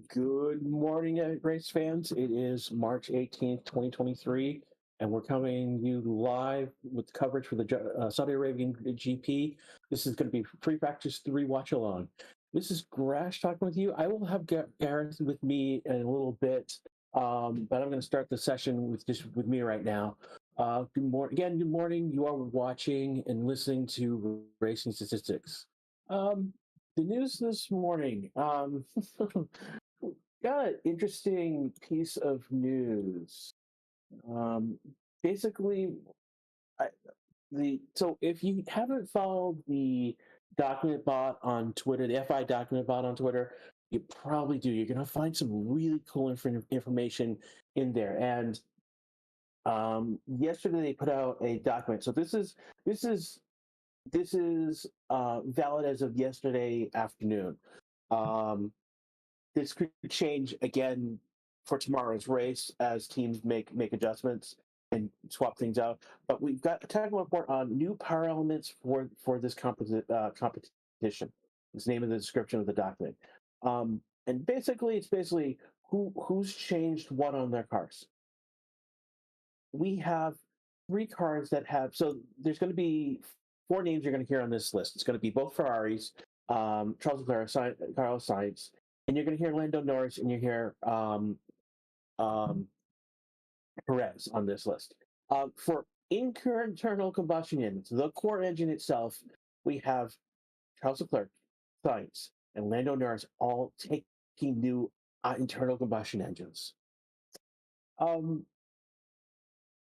Good morning, race fans. It is March 18th, 2023, and we're coming you live with coverage for the Saudi Arabian GP. This is going to be pre-practice 3 watch-along. This is Grash talking with you. I will have Gareth with me in a little bit, but I'm going to start the session with me right now. Good morning. You are watching and listening to Racing Statistics. The news this morning. Got an interesting piece of news. Basically, so if you haven't followed the document bot on Twitter, the FI document bot on Twitter, you probably do. You're gonna find some really cool information in there. And yesterday they put out a document. So this is valid as of yesterday afternoon. This could change again for tomorrow's race as teams make adjustments and swap things out. But we've got a technical report on new power elements for this competition. It's the name of the description of the document. And basically, it's who's changed what on their cars. We have 3 cars that have. So there's going to be 4 names you're going to hear on this list. It's going to be both Ferraris, Charles Leclerc, Carlos Sainz. And you're going to hear Lando Norris, and you hear Perez on this list. For internal combustion engines, the core engine itself, we have Charles Leclerc, Sainz, and Lando Norris all taking new internal combustion engines.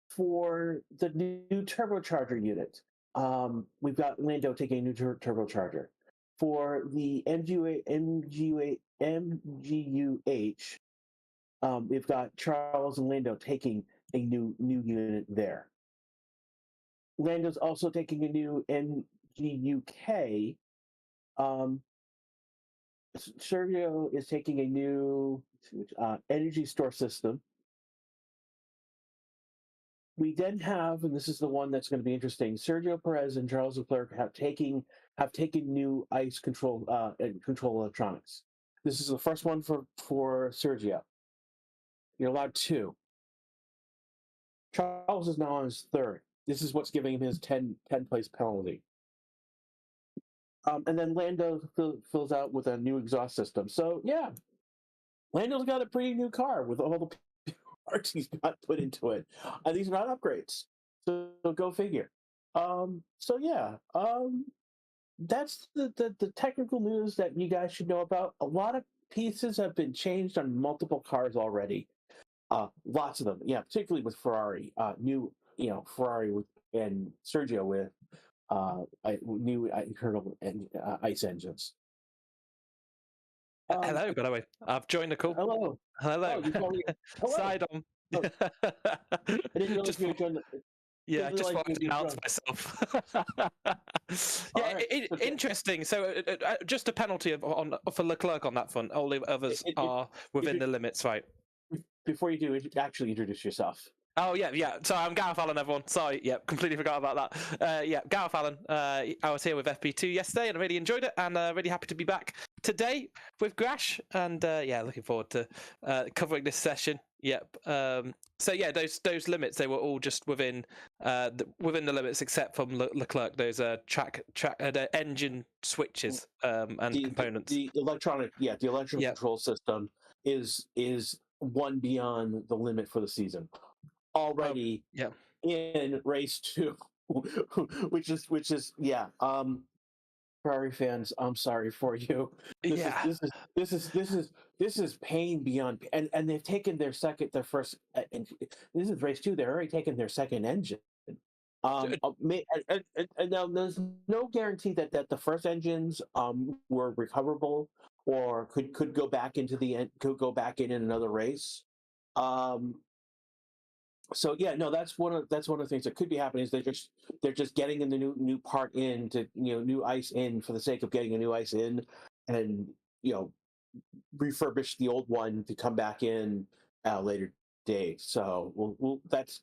For the new turbocharger unit, we've got Lando taking a new turbocharger. For the MGUH, we've got Charles and Lando taking a new unit there. Lando's also taking a new MGUK. Sergio is taking a new energy store system. We then have, and this is the one that's going to be interesting, Sergio Perez and Charles Leclerc have taken new ICE control electronics. This is the first one for Sergio. You're allowed 2. Charles is now on his 3rd. This is what's giving him his 10 place penalty. And then Lando fills out with a new exhaust system. So yeah, Lando's got a pretty new car with all the parts he's got put into it. And these are not upgrades. So go figure. So yeah, that's the technical news that you guys should know about. A lot of pieces have been changed on multiple cars already. Lots of them, yeah, particularly with Ferrari. Ferrari and Sergio with new internal ICE engines. Hello, by the way. I've joined the call. Hello. Hello. Hello. Side on. I didn't realize you joined. Yeah, I just wanted to announce myself. Yeah, Right. Interesting. So, just a penalty for Leclerc on that front. All the others are within the limits, right? Before you do, actually introduce yourself. Oh, yeah. So I'm Gareth Allen, everyone. Sorry, completely forgot about that. Gareth Allen. I was here with FP2 yesterday and I really enjoyed it, and really happy to be back today with Grash, and looking forward to covering this session. Yep. So yeah, those limits, they were all just within the limits, except from Leclerc. Those the engine switches and components. The electronic control system is one beyond the limit for the season already. In race 2, which is Ferrari fans, I'm sorry for you. This is pain beyond, and they've taken their first. And this is race 2. They're already taken their second engine. And now there's no guarantee that the first engines were recoverable or could go back into go back in another race. So yeah, no, that's one of the things that could be happening is they're just getting in the new part in to new ICE in for the sake of getting a new ICE in, and refurbish the old one to come back in at a later date. So we'll that's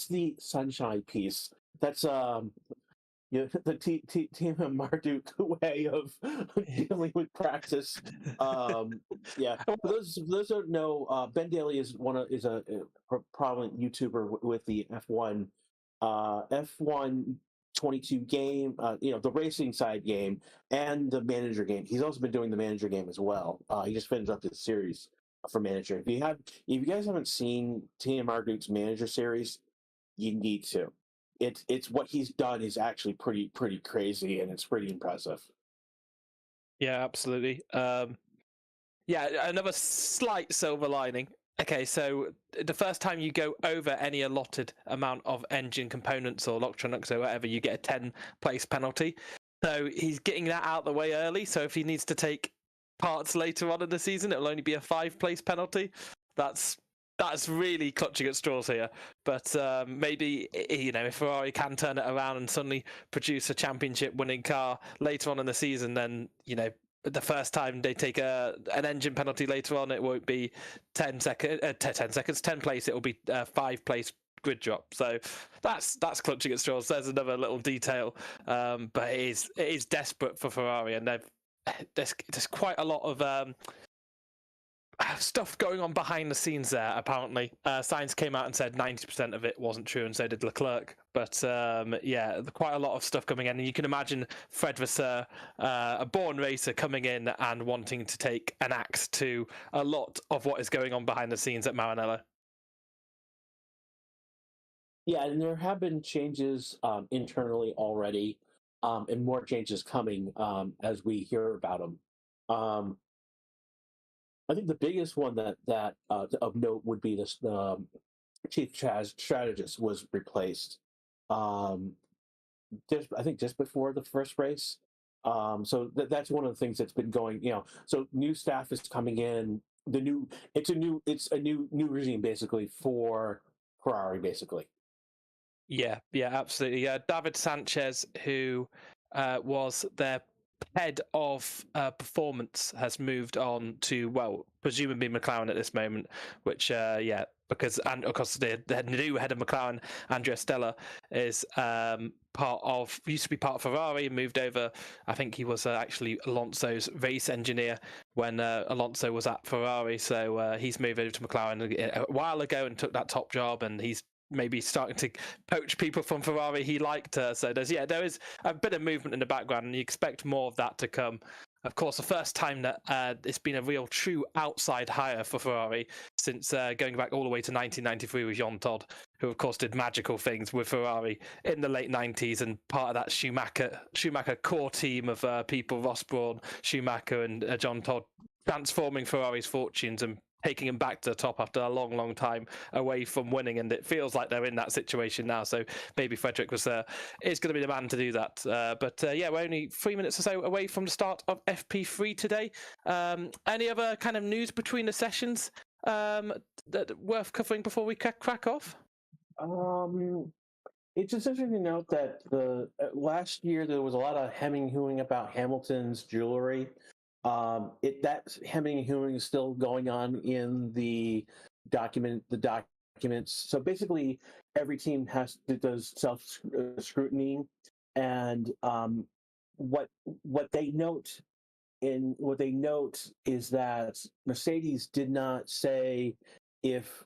the sunshine piece. That's the team Marduk way of dealing with practice. Yeah, for those who don't know, Ben Daly is a prominent YouTuber with the F1 22 game, the racing side game and the manager game. He's also been doing the manager game as well. He just finished up his series for manager. If you guys haven't seen Team Marduk's manager series, you need to. It's what he's done is actually pretty crazy, and it's pretty impressive. Yeah, absolutely. Yeah, another slight silver lining. Okay, so the first time you go over any allotted amount of engine components or electronics or whatever, you get a 10-place penalty. So he's getting that out of the way early. So if he needs to take parts later on in the season, it'll only be a 5-place penalty. That's really clutching at straws here. But maybe, if Ferrari can turn it around and suddenly produce a championship-winning car later on in the season, then, the first time they take an engine penalty later on, it won't be 10 seconds, 10 place. It will be 5-place grid drop. So that's clutching at straws. There's another little detail, but it is desperate for Ferrari, and there's quite a lot of stuff going on behind the scenes there. Apparently, Sainz came out and said 90% of it wasn't true, and so did Leclerc. But yeah, quite a lot of stuff coming in, and you can imagine Fred Vasseur, a born racer, coming in and wanting to take an axe to a lot of what is going on behind the scenes at Maranello. Yeah, and there have been changes internally already, and more changes coming as we hear about them. I think the biggest one that of note would be this chief strategist was replaced. I think just before the first race. So that's one of the things that's been going. So new staff is coming in. It's a new regime basically for Ferrari basically. Yeah, absolutely. David Sanchez, who was their head of performance, has moved on to, well, presumably McLaren at this moment, which because of course the new head of McLaren, Andrea Stella, is used to be part of Ferrari and moved over. I think he was actually Alonso's race engineer when Alonso was at Ferrari, so he's moved over to McLaren a while ago and took that top job, and he's maybe starting to poach people from Ferrari he liked. So there is a bit of movement in the background, and you expect more of that to come. Of course, the first time that it's been a real true outside hire for Ferrari since going back all the way to 1993 with Jean Todt, who of course did magical things with Ferrari in the late 90s, and part of that Schumacher core team of people, Ross Brawn, Schumacher and Jean Todt, transforming Ferrari's fortunes and taking him back to the top after a long time away from winning, and it feels like they're in that situation now. So maybe Frederick is going to be the man to do that. But we're only 3 minutes or so away from the start of FP3 today. Any other kind of news between the sessions that worth covering before we crack off? It's interesting to note that last year there was a lot of hemming and hawing about Hamilton's jewelry. That hemming and hawing is still going on in the documents. So basically, every team does self scrutiny, and what they note is that Mercedes did not say if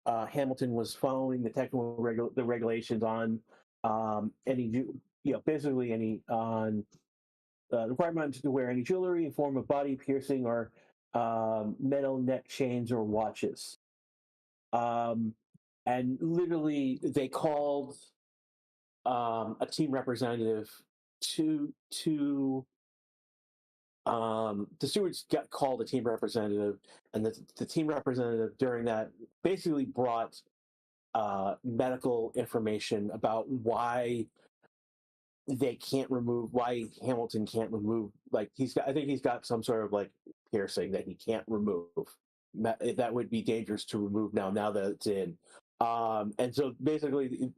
Hamilton was following the technical regulations on any basically any on. Requirement to wear any jewelry in form of body piercing or metal neck chains or watches. And literally, they called a team representative to the stewards called a team representative, and the team representative during that basically brought medical information about why Hamilton can't remove, I think he's got some sort of piercing that he can't remove. That would be dangerous to remove now that it's in. And so basically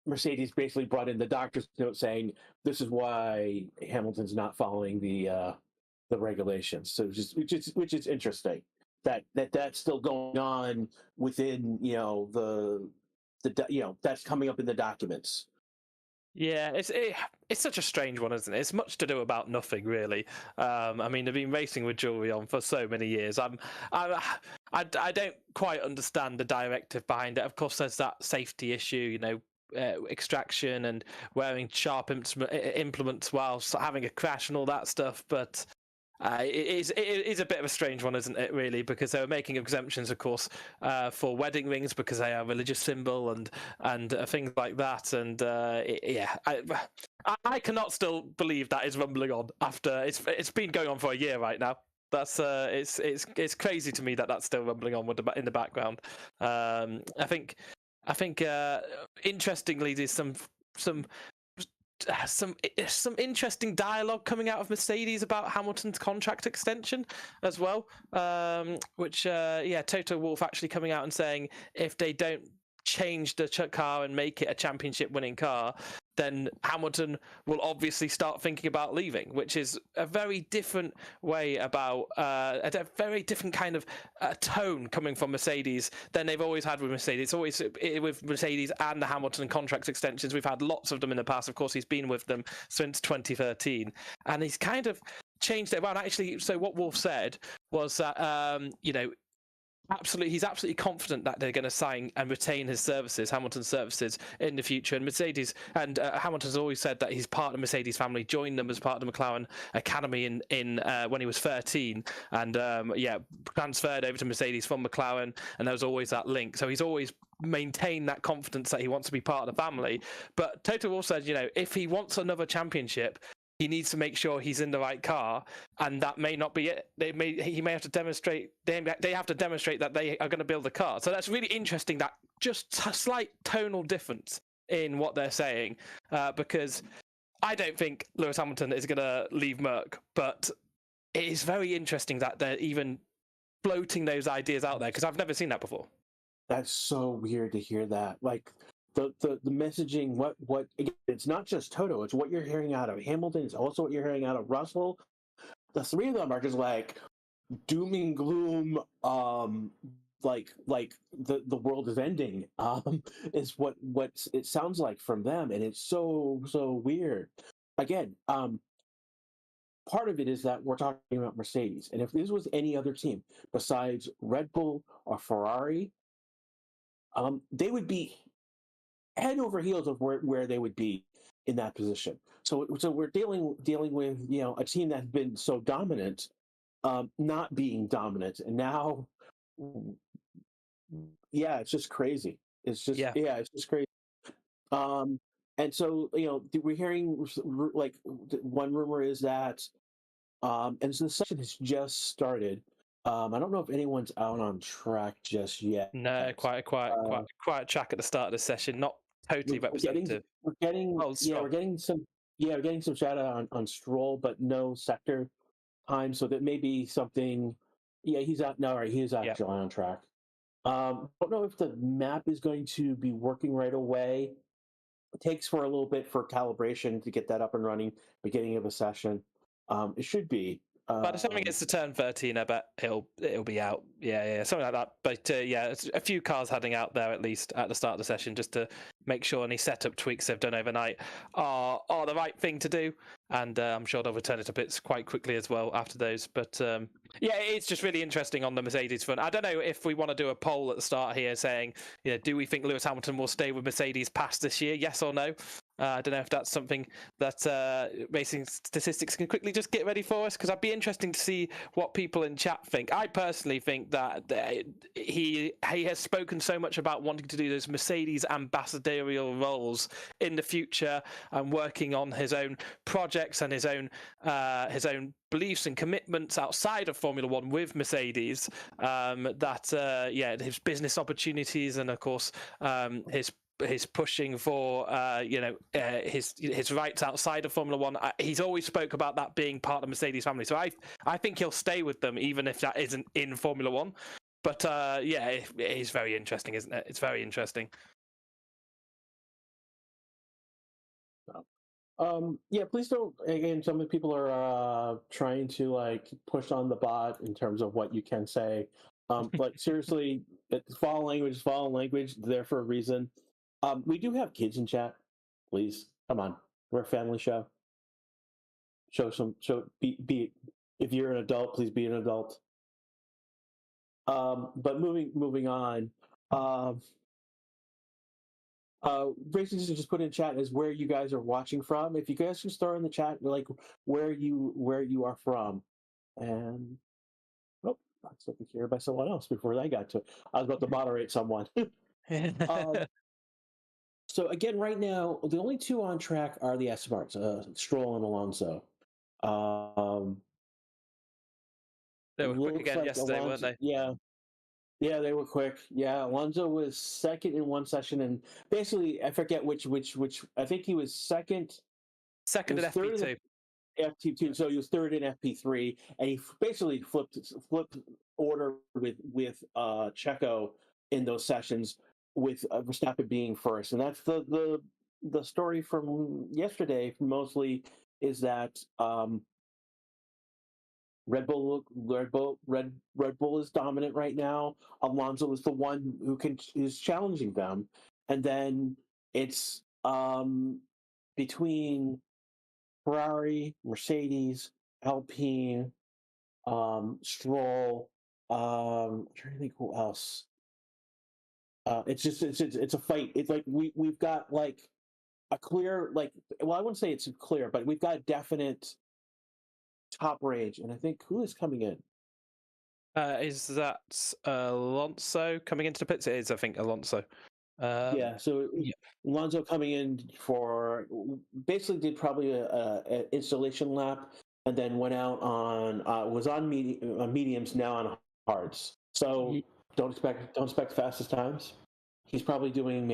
Mercedes basically brought in the doctor's note saying this is why Hamilton's not following the regulations. So which is interesting that's still going on within that's coming up in the documents. Yeah, it's such a strange one, isn't it? It's much to do about nothing, really. I mean, they've been racing with jewelry on for so many years. I don't quite understand the directive behind it. Of course, there's that safety issue, extraction and wearing sharp implements whilst having a crash and all that stuff. But it is a bit of a strange one, isn't it? Really, because they were making exemptions, of course, for wedding rings because they are a religious symbol and things like that. And I cannot still believe that is rumbling on after it's been going on for a year right now. That's it's crazy to me that that's still rumbling on in the background. I think interestingly, there's some interesting dialogue coming out of Mercedes about Hamilton's contract extension as well, which Toto Wolff actually coming out and saying if they don't change the car and make it a championship winning car, then Hamilton will obviously start thinking about leaving, which is a very different way about a very different kind of tone coming from Mercedes than they've always had with Mercedes. It's always with Mercedes and the Hamilton contract extensions. We've had lots of them in the past. Of course, he's been with them since 2013, and he's kind of changed it around. Actually, so what Wolff said was that he's absolutely confident that they're going to sign and retain his services, Hamilton's services, in the future. And Mercedes and Hamilton's always said that he's part of the Mercedes family, joined them as part of the McLaren Academy in when he was 13, and transferred over to Mercedes from McLaren, and there was always that link. So he's always maintained that confidence that he wants to be part of the family. But Toto Wolff said, if he wants another championship, he needs to make sure he's in the right car, and that may not be it. He may have to demonstrate. They have to demonstrate that they are going to build a car. So that's really interesting. That just a slight tonal difference in what they're saying, because I don't think Lewis Hamilton is going to leave Merck, but it is very interesting that they're even floating those ideas out there because I've never seen that before. That's so weird to hear that. Like, the messaging, what again, it's not just Toto, it's what you're hearing out of Hamilton, it's also what you're hearing out of Russell. The three of them are just like doom and gloom, like the world is ending, is what it sounds like from them, and it's so weird. Again, part of it is that we're talking about Mercedes, and if this was any other team besides Red Bull or Ferrari, they would be head over heels of where they would be in that position. So we're dealing with a team that's been so dominant, not being dominant, and now, it's just crazy. It's just it's just crazy. And so we're hearing like one rumor is that, and so the session has just started. I don't know if anyone's out on track just yet. No, quite a quiet track at the start of the session. Not totally representative. We're getting some shout out on Stroll, but no sector time. So that may be something. Yeah, he's out. No, right, he is actually on track. Don't know if the map is going to be working right away. It takes for a little bit for calibration to get that up and running. Beginning of a session, it should be. By the time it gets to turn 13, I bet it'll be out. Yeah, something like that. But it's a few cars heading out there at least at the start of the session, just to make sure any setup tweaks they've done overnight are the right thing to do. And I'm sure they'll return it to bits quite quickly as well after those. But it's just really interesting on the Mercedes front. I don't know if we want to do a poll at the start here saying, do we think Lewis Hamilton will stay with Mercedes past this year? Yes or no? I don't know if that's something that Racing Statistics can quickly just get ready for us, because I'd be interesting to see what people in chat think. I personally think that he has spoken so much about wanting to do those Mercedes ambassadorial roles in the future and working on his own projects and his own beliefs and commitments outside of Formula One with Mercedes. His business opportunities and of course his pushing for his rights outside of Formula One. He's always spoke about that being part of the Mercedes family. So I think he'll stay with them even if that isn't in Formula One. But it is very interesting, isn't it? It's very interesting. Please don't. Again, some of the people are trying to push on the bot in terms of what you can say. But seriously, following language is there for a reason. We do have kids in chat. Please Come on, we're a family show. Be. If you're an adult, please be an adult. But moving on. Racing just put in chat is where you guys are watching from. If you guys can throw in the chat like where you are from, and oh, I was looking here by someone else before I got to it. I was about to moderate someone. So again, right now the only two on track are the Aston Martins, Stroll and Alonso. They were quick again like yesterday, weren't they? Yeah, they were quick. Yeah, Alonso was second in one session, and basically, I forget which. I think he was second. Second in FP2. FP2, so he was third in FP3, and he basically flipped order with Checo in those sessions, with Verstappen being first, and that's the story from yesterday. Mostly is that Red Bull is dominant right now. Alonso is the one who is challenging them, and then it's between Ferrari, Mercedes, Alpine, Stroll. I'm trying to think who else. It's a fight. It's like we've got like a clear I wouldn't say it's clear, but we've got definite top range, and I think who is coming in? Is that Alonso coming into the pits? It is, I think, Alonso. Alonso coming in for basically did probably a installation lap, and then went out on was on mediums, now on hards. So don't expect fastest times. He's probably doing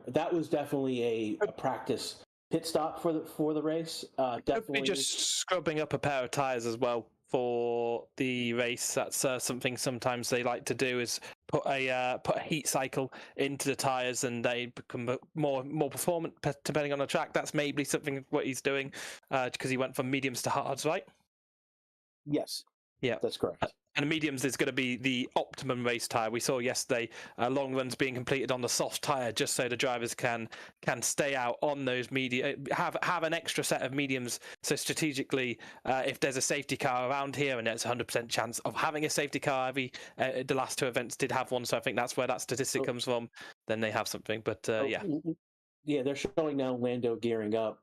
that was definitely a practice pit stop for the race. Definitely just scrubbing up a pair of tires as well for the race. That's something sometimes they like to do, is put a heat cycle into the tires, and they become more performant depending on the track. That's maybe something what he's doing, because he went from mediums to hards, right? Yes. Yeah, that's correct. And mediums is going to be the optimum race tire. We saw yesterday long runs being completed on the soft tire, just so the drivers can stay out on those have an extra set of mediums. So strategically, if there's a safety car around here, and there's a 100% chance of having a safety car, the last two events did have one. So I think that's where that statistic comes from. Then they have something. But yeah, they're showing now Lando gearing up.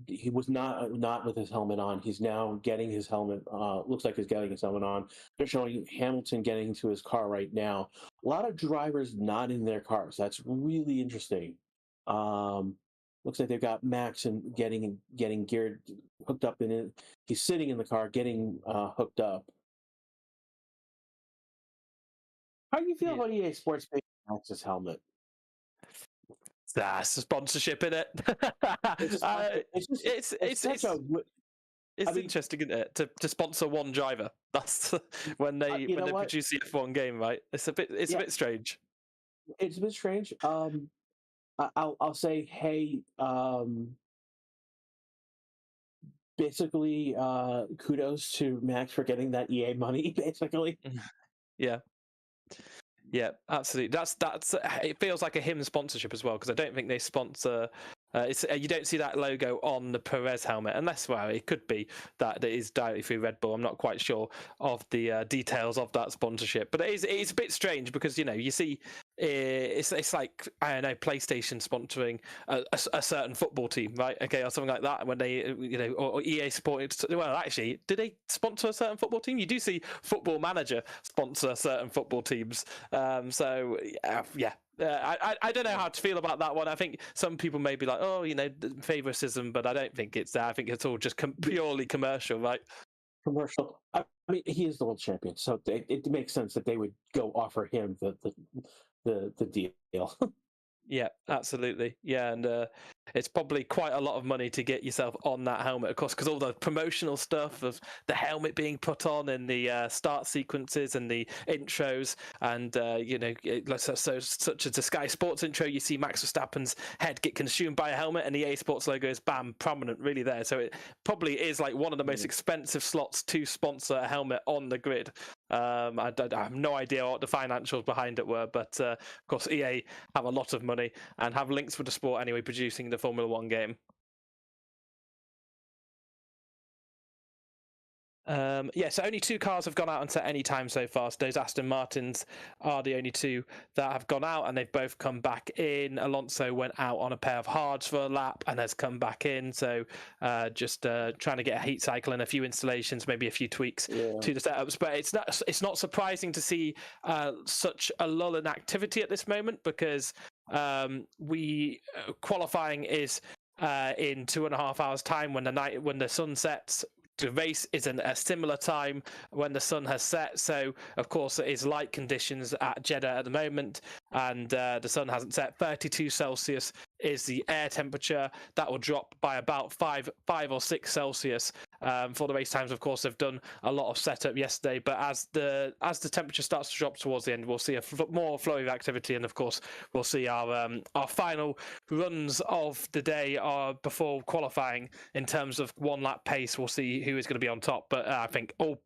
He was not with his helmet on. He's now getting his helmet. Looks like he's getting his helmet on. They're showing Hamilton getting into his car right now. A lot of drivers not in their cars. That's really interesting. Looks like they've got Max and getting geared, hooked up in it. He's sitting in the car, getting hooked up. How do you feel about EA Sports paying Max's helmet? That's a sponsorship, in it. It's interesting, isn't it, to sponsor one driver? That's when they produce the F1 game, right? It's a bit strange. It's a bit strange. I'll say, hey, basically, kudos to Max for getting that EA money. Basically, Yeah, absolutely. That's. It feels like a him sponsorship as well, because I don't think they sponsor. You don't see that logo on the Perez helmet, unless, well, it could be that it is directly through Red Bull. I'm not quite sure of the details of that sponsorship, but it's a bit strange, because you see it's like, I don't know, PlayStation sponsoring a certain football team, right? Okay, or something like that, when they or EA supported. Well, actually, do they sponsor a certain football team? You do see Football Manager sponsor certain football teams. I don't know how to feel about that one. I think some people may be like, oh, favoritism, but I don't think it's that. I think it's all just purely commercial, right? Commercial. I mean, he is the world champion, so it makes sense that they would go offer him the deal. Yeah, absolutely. Yeah, and it's probably quite a lot of money to get yourself on that helmet, of course, because all the promotional stuff of the helmet being put on in the start sequences and the intros, and such as the Sky Sports intro, you see Max Verstappen's head get consumed by a helmet, and the EA Sports logo is prominent, really there. So it probably is like one of the most expensive slots to sponsor a helmet on the grid. I have no idea what the financials behind it were, but of course EA have a lot of money and have links with the sport anyway, producing the Formula One game. So only 2 cars have gone out and set any time so far. So those Aston Martins are the only 2 that have gone out, and they've both come back in. Alonso went out on a pair of hards for a lap and has come back in. So just trying to get a heat cycle and a few installations, maybe a few tweaks to the setups. But it's not surprising to see such a lull in activity at this moment, because qualifying is in 2.5 hours' time when the sun sets. The race is a similar time when the sun has set, so of course it is light conditions at Jeddah at the moment, and the sun hasn't set. 32 Celsius is the air temperature. That will drop by about 5 or 6 Celsius for the race times. Of course, they've done a lot of setup yesterday, but as the temperature starts to drop towards the end, we'll see more flurry of activity, and of course we'll see our final runs of the day before qualifying in terms of 1 lap pace. We'll see who is going to be on top, but I think all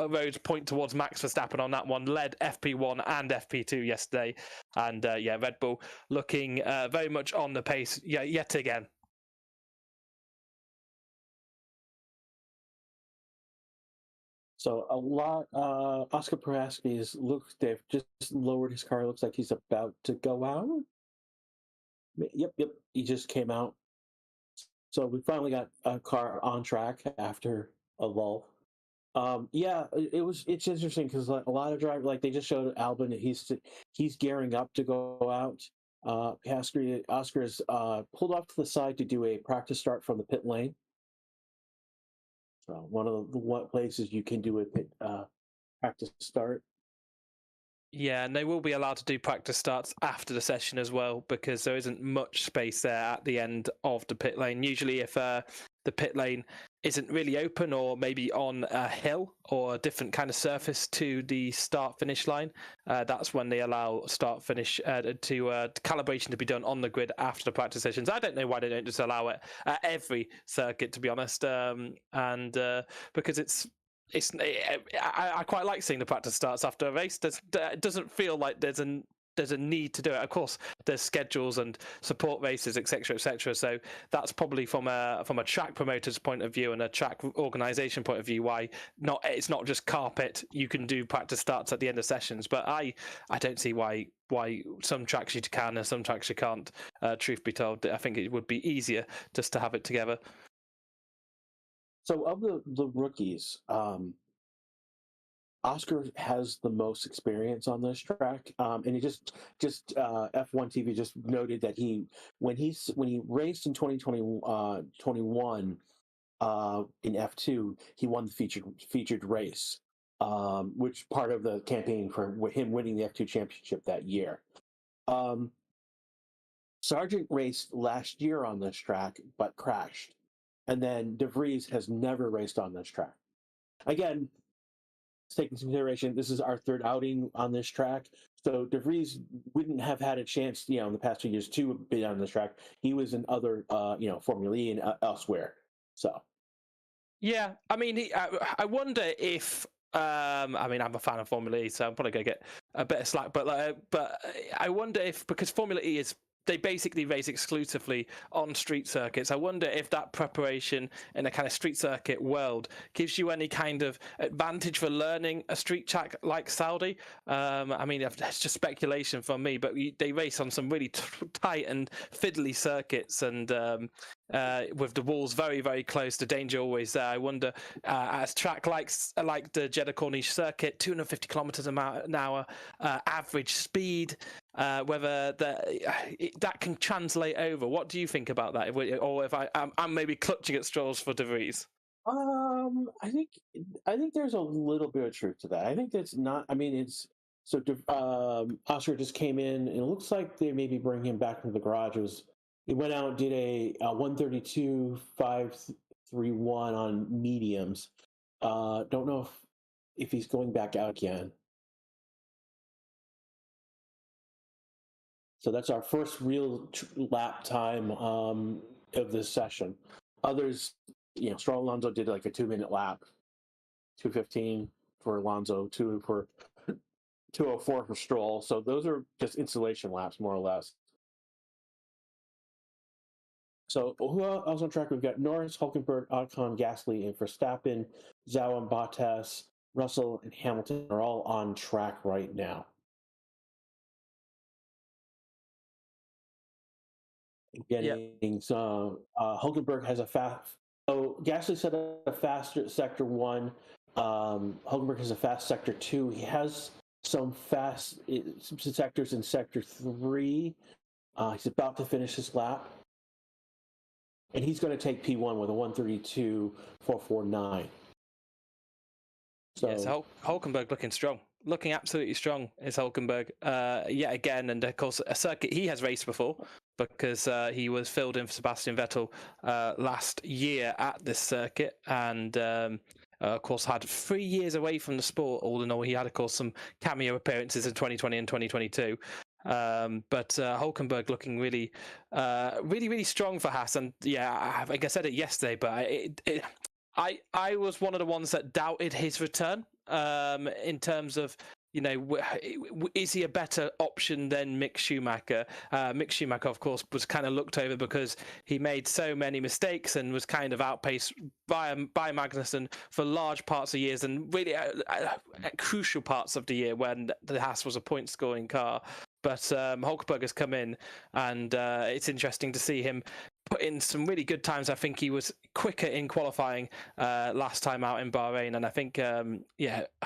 roads point towards Max Verstappen on that one. Led FP1 and FP2 yesterday, and Red Bull looking very much on the pace yet again. So a lot. Oscar Piastri they've just lowered his car. Looks like he's about to go out. Yep. He just came out. So we finally got a car on track after a lull. It's interesting because a lot of drivers, like they just showed Albon, he's gearing up to go out. Oscar's pulled off to the side to do a practice start from the pit lane. So one of the places you can do a practice start. Yeah, and they will be allowed to do practice starts after the session as well, because there isn't much space there at the end of the pit lane. Usually if the pit lane isn't really open, or maybe on a hill or a different kind of surface to the start-finish line, that's when they allow start-finish to calibration to be done on the grid after the practice sessions. I don't know why they don't just allow it at every circuit, to be honest, because I quite like seeing the practice starts after a race. It doesn't feel like there's a need to do it. Of course, there's schedules and support races, etc., etc. So that's probably from a track promoter's point of view and a track organisation point of view why it's not just carpet. You can do practice starts at the end of sessions, but I don't see why some tracks you can and some tracks you can't. Truth be told, I think it would be easier just to have it together. So of the rookies, Oscar has the most experience on this track, and he just F1 TV just noted that when he raced in 2021 in F2, he won the featured race, which part of the campaign for him winning the F2 championship that year. Sargent raced last year on this track but crashed. And then De Vries has never raced on this track. Again, take into consideration, this is our 3rd outing on this track. So De Vries wouldn't have had a chance, in the past 2 years to be on this track. He was in other, Formula E and elsewhere. So, yeah, I mean, I wonder if. I'm a fan of Formula E, so I'm probably gonna get a bit of slack. But I wonder if, because Formula E they basically race exclusively on street circuits. I wonder if that preparation in a kind of street circuit world gives you any kind of advantage for learning a street track like Saudi. It's just speculation from me, but they race on some really tight and fiddly circuits, and with the walls very, very close, the danger always there. I wonder, at a track like the Jeddah Corniche circuit, 250 kilometers an hour average speed, whether that can translate over. What do you think about that? Or if I'm maybe clutching at straws for De Vries? I think there's a little bit of truth to that. I think that's not. I mean, it's so. Oscar just came in, and it looks like they maybe bring him back into the garage. He went out and did a 132.531 on mediums. Don't know if he's going back out again. So that's our first real lap time of this session. Others, Stroll Alonso did like a 2-minute lap, 2:15. for Alonso, 2:04 for Stroll. So those are just installation laps, more or less. So who else on track? We've got Norris, Hulkenberg, Ocon, Gasly, and Verstappen. Zhou and Bottas, Russell, and Hamilton are all on track right now. Getting some. Hulkenberg has a fast. So Gasly set a faster sector 1. Hulkenberg has a fast sector 2. He has some fast sectors in sector 3. He's about to finish his lap. And he's going to take P1 with a 1:32.449. So Hulkenberg looking strong. Looking absolutely strong is Hulkenberg yet again. And of course, a circuit he has raced before because he was filled in for Sebastian Vettel last year at this circuit. And of course, had 3 years away from the sport. All in all, he had, of course, some cameo appearances in 2020 and 2022. But Hulkenberg looking really strong for Haas. And yeah, I think I said it yesterday, but I was one of the ones that doubted his return in terms of, is he a better option than Mick Schumacher? Mick Schumacher, of course, was kind of looked over because he made so many mistakes and was kind of outpaced by Magnussen for large parts of years and really crucial parts of the year when the Haas was a point-scoring car. But Hulkenberg has come in, and it's interesting to see him put in some really good times. I think he was quicker in qualifying last time out in Bahrain, and I think,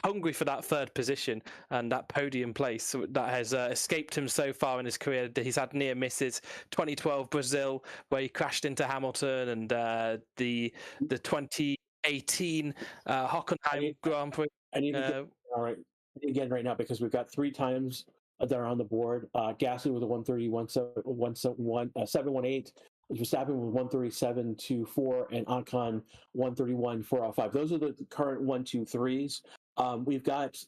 hungry for that third position and that podium place that has escaped him so far in his career. He's had near misses, 2012 Brazil, where he crashed into Hamilton, and the 2018 Hockenheim Grand Prix. I need to get all right again right now because we've got 3 times that are on the board. Gasly with a 1:31.718. Verstappen with 1:37.24, and Ocon 1:31.405. Those are the current 1, 2, 3s. We've got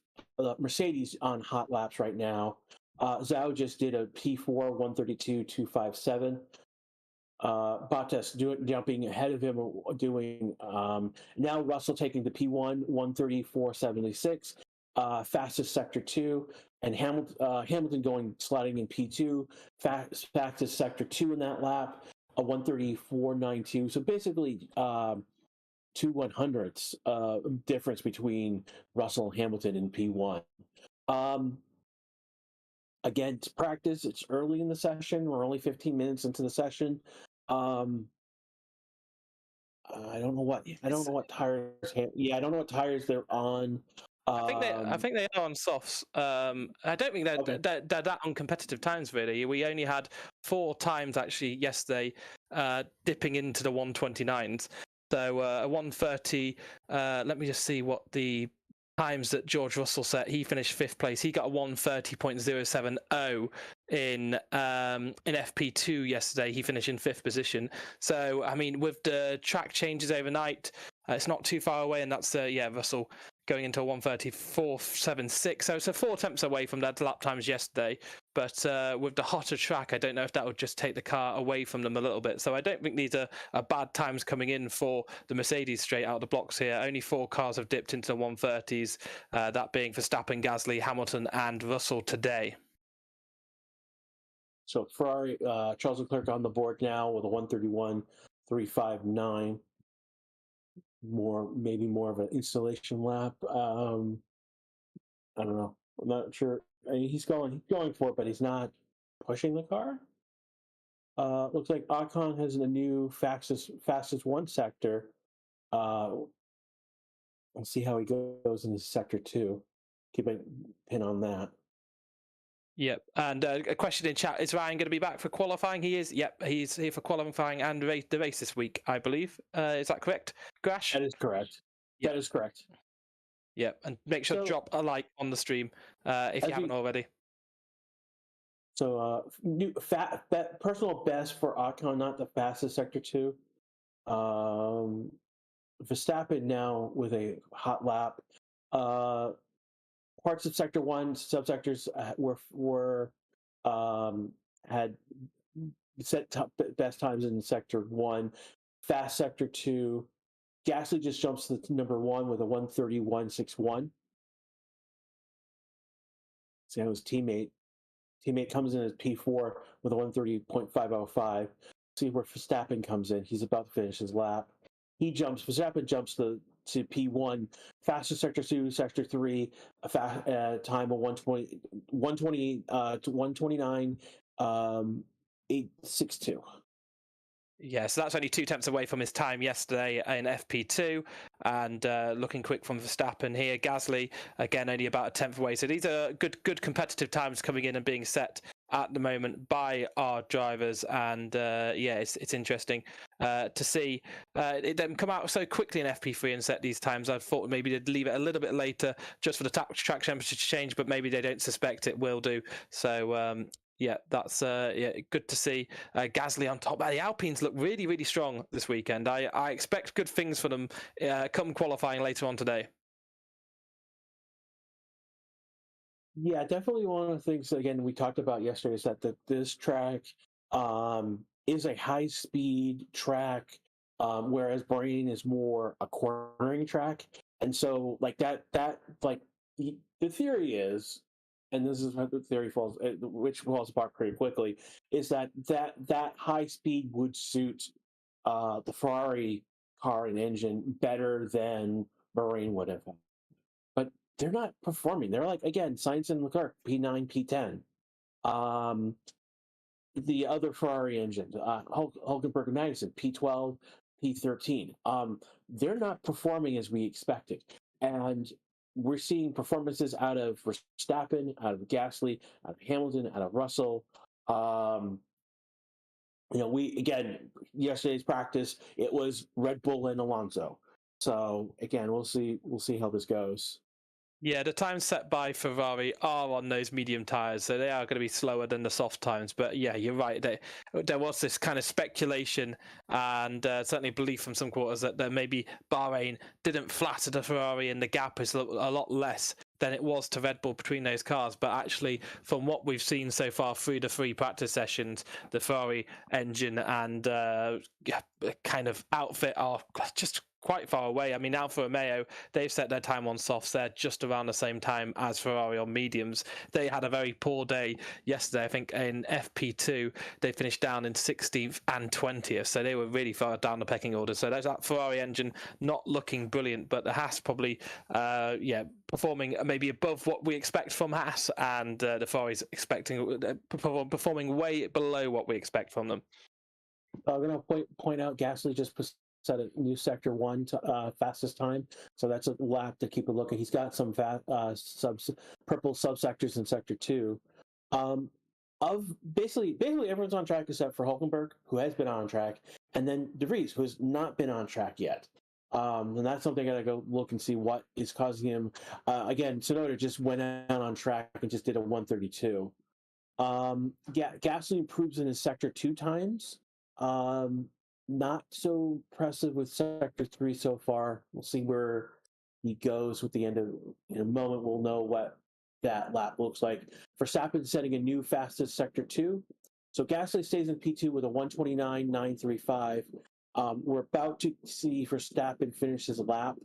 Mercedes on hot laps right now. Zhou just did a P4 1:32.257. Bottas jumping ahead of him, doing now Russell taking the P1 1:34.76. Fastest sector 2, and Hamilton sliding in P2, fastest sector 2 in that lap, a 1:34.92. So basically 2/100ths difference between Russell and Hamilton in P1. Again, it's practice. It's early in the session. We're only 15 minutes into the session. I don't know what tires. I don't know what tires they're on. I think they are on softs. I don't think they're that on competitive times, really. We only had 4 times actually yesterday dipping into the 1:29s. So a 1:30. Let me just see what the times that George Russell set. He finished 5th place. He got a 1:30.070 in FP2 yesterday. He finished in 5th position. So I mean, with the track changes overnight, it's not too far away, and that's Russell going into a 1:34.76. So 4 attempts away from that lap times yesterday. But with the hotter track, I don't know if that would just take the car away from them a little bit. So I don't think these are bad times coming in for the Mercedes straight out of the blocks here. Only 4 cars have dipped into the 1:30s, that being Verstappen, Gasly, Hamilton, and Russell today. So Ferrari, Charles Leclerc on the board now with a 1:31.359. Maybe more of an installation lap. I don't know. I'm not sure. I mean, he's going for it, but he's not pushing the car. Looks like Ocon has a new fastest 1 sector. We'll see how he goes in his sector 2. Keep a pin on that. Yep, and a question in chat: is Ryan going to be back for qualifying? He is. Yep, he's here for qualifying and the race this week, I believe. Is that correct, Grash? That is correct. Yep. That is correct. Yep, and make sure to drop a like on the stream if you haven't already. So, personal best for Ocon, not the fastest sector 2. Verstappen now with a hot lap. Parts of sector 1 subsectors had set best times in sector 1. Fast sector 2. Gasly just jumps to number 1 with a 1:31.61. So his teammate comes in as P4 with a 130.505. See where Verstappen comes in. He's about to finish his lap. Verstappen jumps to P1, fastest sector 2, sector 3, time of 120 to 129, 862. Yeah, so that's only 2 tenths away from his time yesterday in FP2, and looking quick from Verstappen here. Gasly, again, only about a tenth away. So these are good competitive times coming in and being set at the moment by our drivers, and it's interesting to see them come out so quickly in FP3 and set these times. I thought maybe they'd leave it a little bit later just for the track temperature to change, but maybe they don't suspect it will do. So that's good to see Gasly on top. The Alpines look really, really strong this weekend. I expect good things for them come qualifying later on today. Yeah, definitely one of the things, again, we talked about yesterday is that this track is a high-speed track, whereas Bahrain is more a cornering track. And so, like, the theory is, and this is how the theory which falls apart pretty quickly, is that high speed would suit the Ferrari car and engine better than Bahrain would have. But they're not performing. They're like, again, Sainz and Leclerc, P9, P10. The other Ferrari engines, Hulkenberg and Magnussen, P12, P13. They're not performing as we expected. And we're seeing performances out of Verstappen, out of Gasly, out of Hamilton, out of Russell. Yesterday's practice, it was Red Bull and Alonso. So again, we'll see how this goes. Yeah, the times set by Ferrari are on those medium tyres, so they are going to be slower than the soft times. But yeah, you're right. There was this kind of speculation and certainly belief from some quarters that maybe Bahrain didn't flatter the Ferrari and the gap is a lot less than it was to Red Bull between those cars. But actually, from what we've seen so far through the 3 practice sessions, the Ferrari engine and kind of outfit are just quite far away. I mean, Alfa Romeo, they've set their time on softs. They're just around the same time as Ferrari on mediums. They had a very poor day yesterday. I think in FP2, they finished down in 16th and 20th. So they were really far down the pecking order. So there's that Ferrari engine not looking brilliant, but the Haas probably, performing maybe above what we expect from Haas, and the Ferrari's performing way below what we expect from them. I'm going to point out Gasly just set a new sector 1 fastest time, so that's a lap to keep a look at. He's got some purple subsectors in sector 2. Of basically everyone's on track except for Hulkenberg, who has been on track, and then De Vries, who has not been on track yet. And that's something I gotta go look and see what is causing him. Again, Tsunoda just went out on track and just did a 132. Gasly improves in his sector 2 times. Not so impressive with sector 3 so far. We'll see where he goes with the end of. In a moment, we'll know what that lap looks like. Verstappen setting a new fastest sector 2. So Gasly stays in P2 with a 129.935. We're about to see Verstappen finish his lap.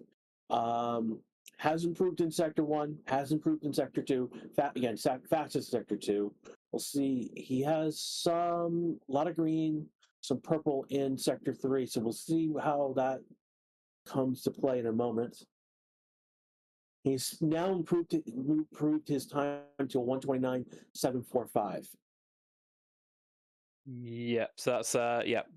Has improved in sector 1, has improved in sector 2. Fastest sector 2. We'll see. He has a lot of green, some purple in sector 3. So we'll see how that comes to play in a moment. He's now improved his time to a 129.745. Yeah, so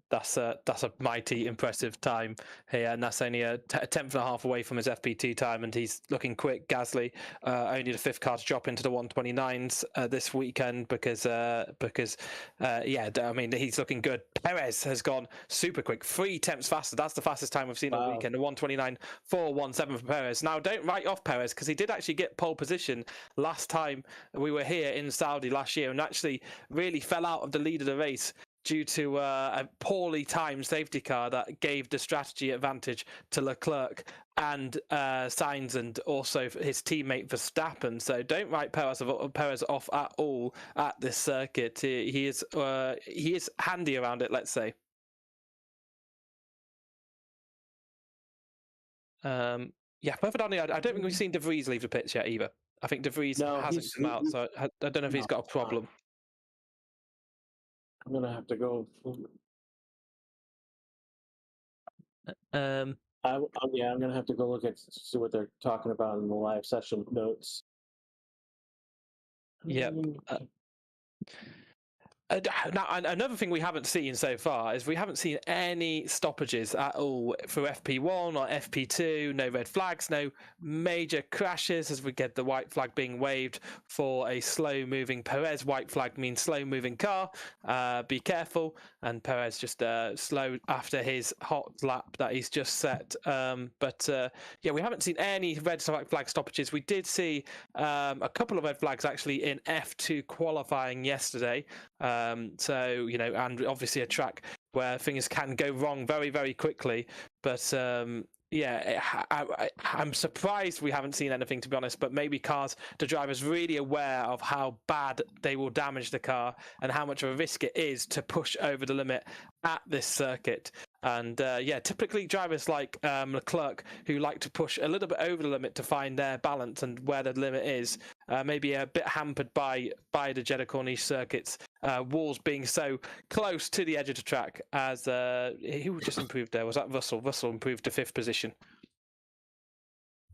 that's a mighty impressive time here, and that's only a tenth and a half away from his FP2 time, and he's looking quick. Gasly, only the 5th car to drop into the 129s this weekend because I mean, he's looking good. Perez has gone super quick, 3 tenths faster. That's the fastest time we've seen all weekend. The 129.417 for Perez. Now, don't write off Perez because he did actually get pole position last time we were here in Saudi last year, and actually really fell out of the lead of the race due to a poorly timed safety car that gave the strategy advantage to Leclerc and Sainz, and also his teammate Verstappen. So don't write Perez off at all at this circuit. He is handy around it, let's say. Further down the, I don't think we've seen De Vries leave the pits yet either. I think De Vries No, hasn't come out, so I don't know if no, he's got a problem. I'm gonna have to go. Yeah, I'm gonna have to go look at see what they're talking about in the live session notes. Yeah. Now, another thing we haven't seen so far is we haven't seen any stoppages at all for FP1 or FP2. No red flags, no major crashes as we get the white flag being waved for a slow-moving Perez. White flag means slow-moving car. Be careful. And Perez just slow after his hot lap that he's just set. Yeah, we haven't seen any red flag stoppages. We did see a couple of red flags actually in F2 qualifying yesterday. So, you know, and obviously a track where things can go wrong very, very quickly. But yeah, I'm surprised we haven't seen anything, to be honest. But maybe the driver's really aware of how bad they will damage the car and how much of a risk it is to push over the limit at this circuit. And yeah, typically drivers like Leclerc, who like to push a little bit over the limit to find their balance and where the limit is, maybe a bit hampered by the Jeddah Corniche circuits, walls being so close to the edge of the track. As who just improved there? Was that Russell? Russell improved to 5th position.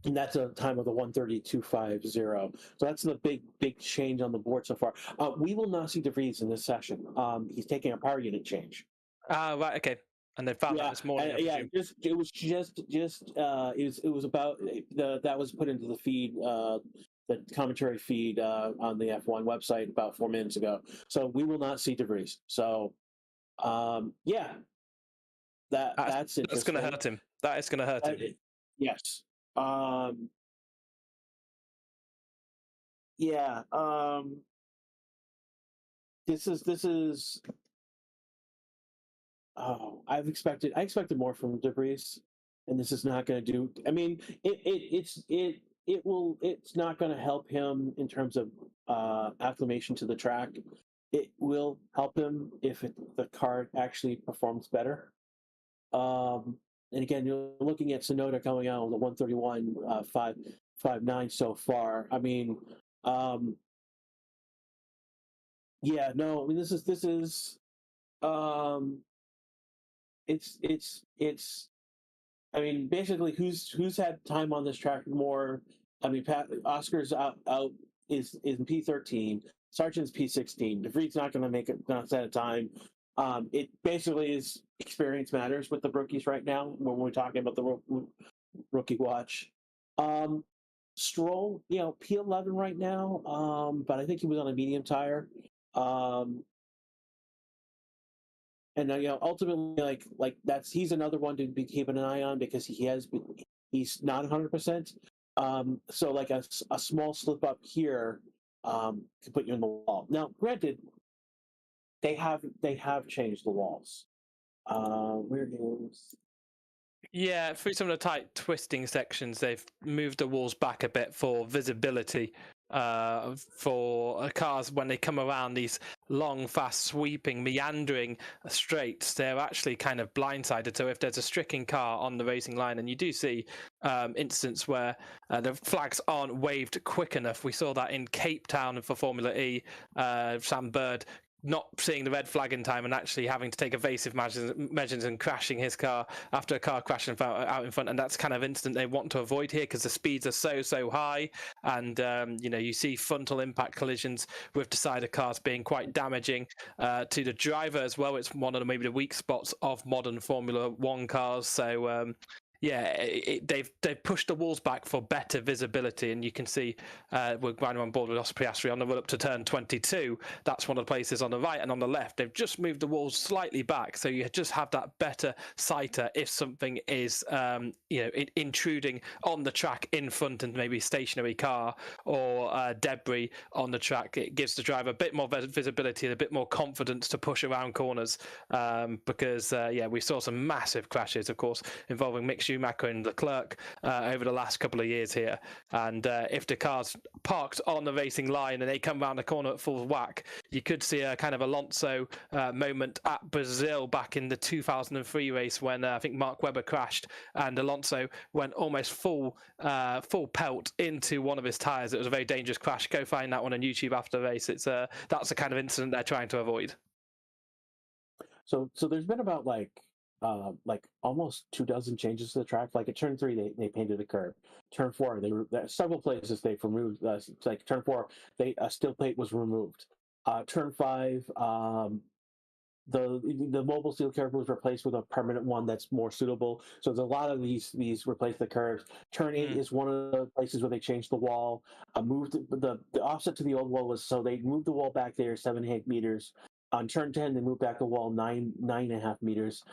And that's a time of the 1:32.50. So that's the big change on the board so far. We will not see De Vries in this session. He's taking a power unit change. Right, okay. And they found that this morning. Yeah, it was about that was put into the feed, the commentary feed on the F1 website about 4 minutes ago. So we will not see De Vries. So yeah, that's interesting. That's going to hurt him. That is going to hurt him. Yes. Yeah. This is. Oh, I expected more from De Vries, and this is not going to do. I mean, it's not going to help him in terms of acclimation to the track. It will help him if the car actually performs better. And again, you're looking at Tsunoda coming out on the 1:31.559 so far. I mean, yeah, no, I mean this is it's I mean basically who's had time on this track more. I mean Oscar's out is in P13, Sargent's P16. De Vries not going to not set a time. It basically is experience matters with the rookies right now when we're talking about the rookie watch. Stroll, you know, P11 right now, but I think he was on a medium tire. And you know, ultimately, he's another one to be keeping an eye on because he's not 100%. So like a small slip up here can put you in the wall. Now, granted, they have changed the walls. Where is? Yeah, through some of the tight twisting sections, they've moved the walls back a bit for visibility. For cars when they come around these long, fast, sweeping, meandering straights, they're actually kind of blindsided. So if there's a stricken car on the racing line, and you do see instances where the flags aren't waved quick enough. We saw that in Cape Town for Formula E. Sam Bird not seeing the red flag in time and actually having to take evasive measures and crashing his car after a car crashing out in front. And that's kind of instant they want to avoid here because the speeds are so high. And, you know, you see frontal impact collisions with decider cars being quite damaging to the driver as well. It's one of maybe the weak spots of modern Formula One cars. So, yeah, they've pushed the walls back for better visibility, and you can see we're grinding on board with Oscar Piastri on the run up to turn 22. That's one of the places on the right, and on the left, they've just moved the walls slightly back, so you just have that better sighter if something is, you know, intruding on the track in front and maybe a stationary car or debris on the track. It gives the driver a bit more visibility and a bit more confidence to push around corners because, yeah, we saw some massive crashes, of course, involving mixed Schumacher and Leclerc over the last couple of years here. And if the car's parked on the racing line and they come around the corner at full whack, you could see a kind of Alonso moment at Brazil back in the 2003 race when I think Mark Webber crashed and Alonso went almost full pelt into one of his tyres. It was a very dangerous crash. Go find that one on YouTube after the race. That's the kind of incident they're trying to avoid. So there's been about like almost 24 changes to the track. Like at turn 3, they painted a curb. Turn 4, several places they've removed. Like turn 4, a steel plate was removed. Turn 5, the mobile steel curb was replaced with a permanent one that's more suitable. So there's a lot of these replace the curves. Turn 8 is one of the places where they changed the wall. Moved the offset to the old wall was, so they moved the wall back there 7.5 meters. On turn 10, they moved back the wall 9.5 meters.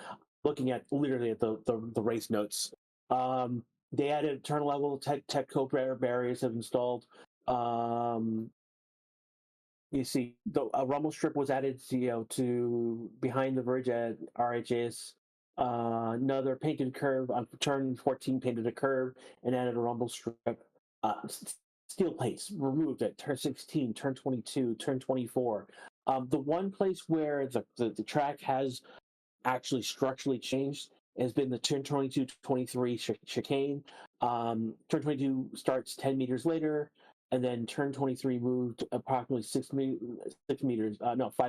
Looking at literally at the race notes, they added turn level Tech-Co barriers have installed. You see, a rumble strip was added to behind the bridge at RHS. Another painted curve on turn 14 painted a curve and added a rumble strip. Steel plates removed at turn 16, turn 22, turn 24. The one place where the track has actually structurally changed has been the turn 22-23 chicane. Turn 22 starts 10 meters later, and then turn 23 moved approximately 5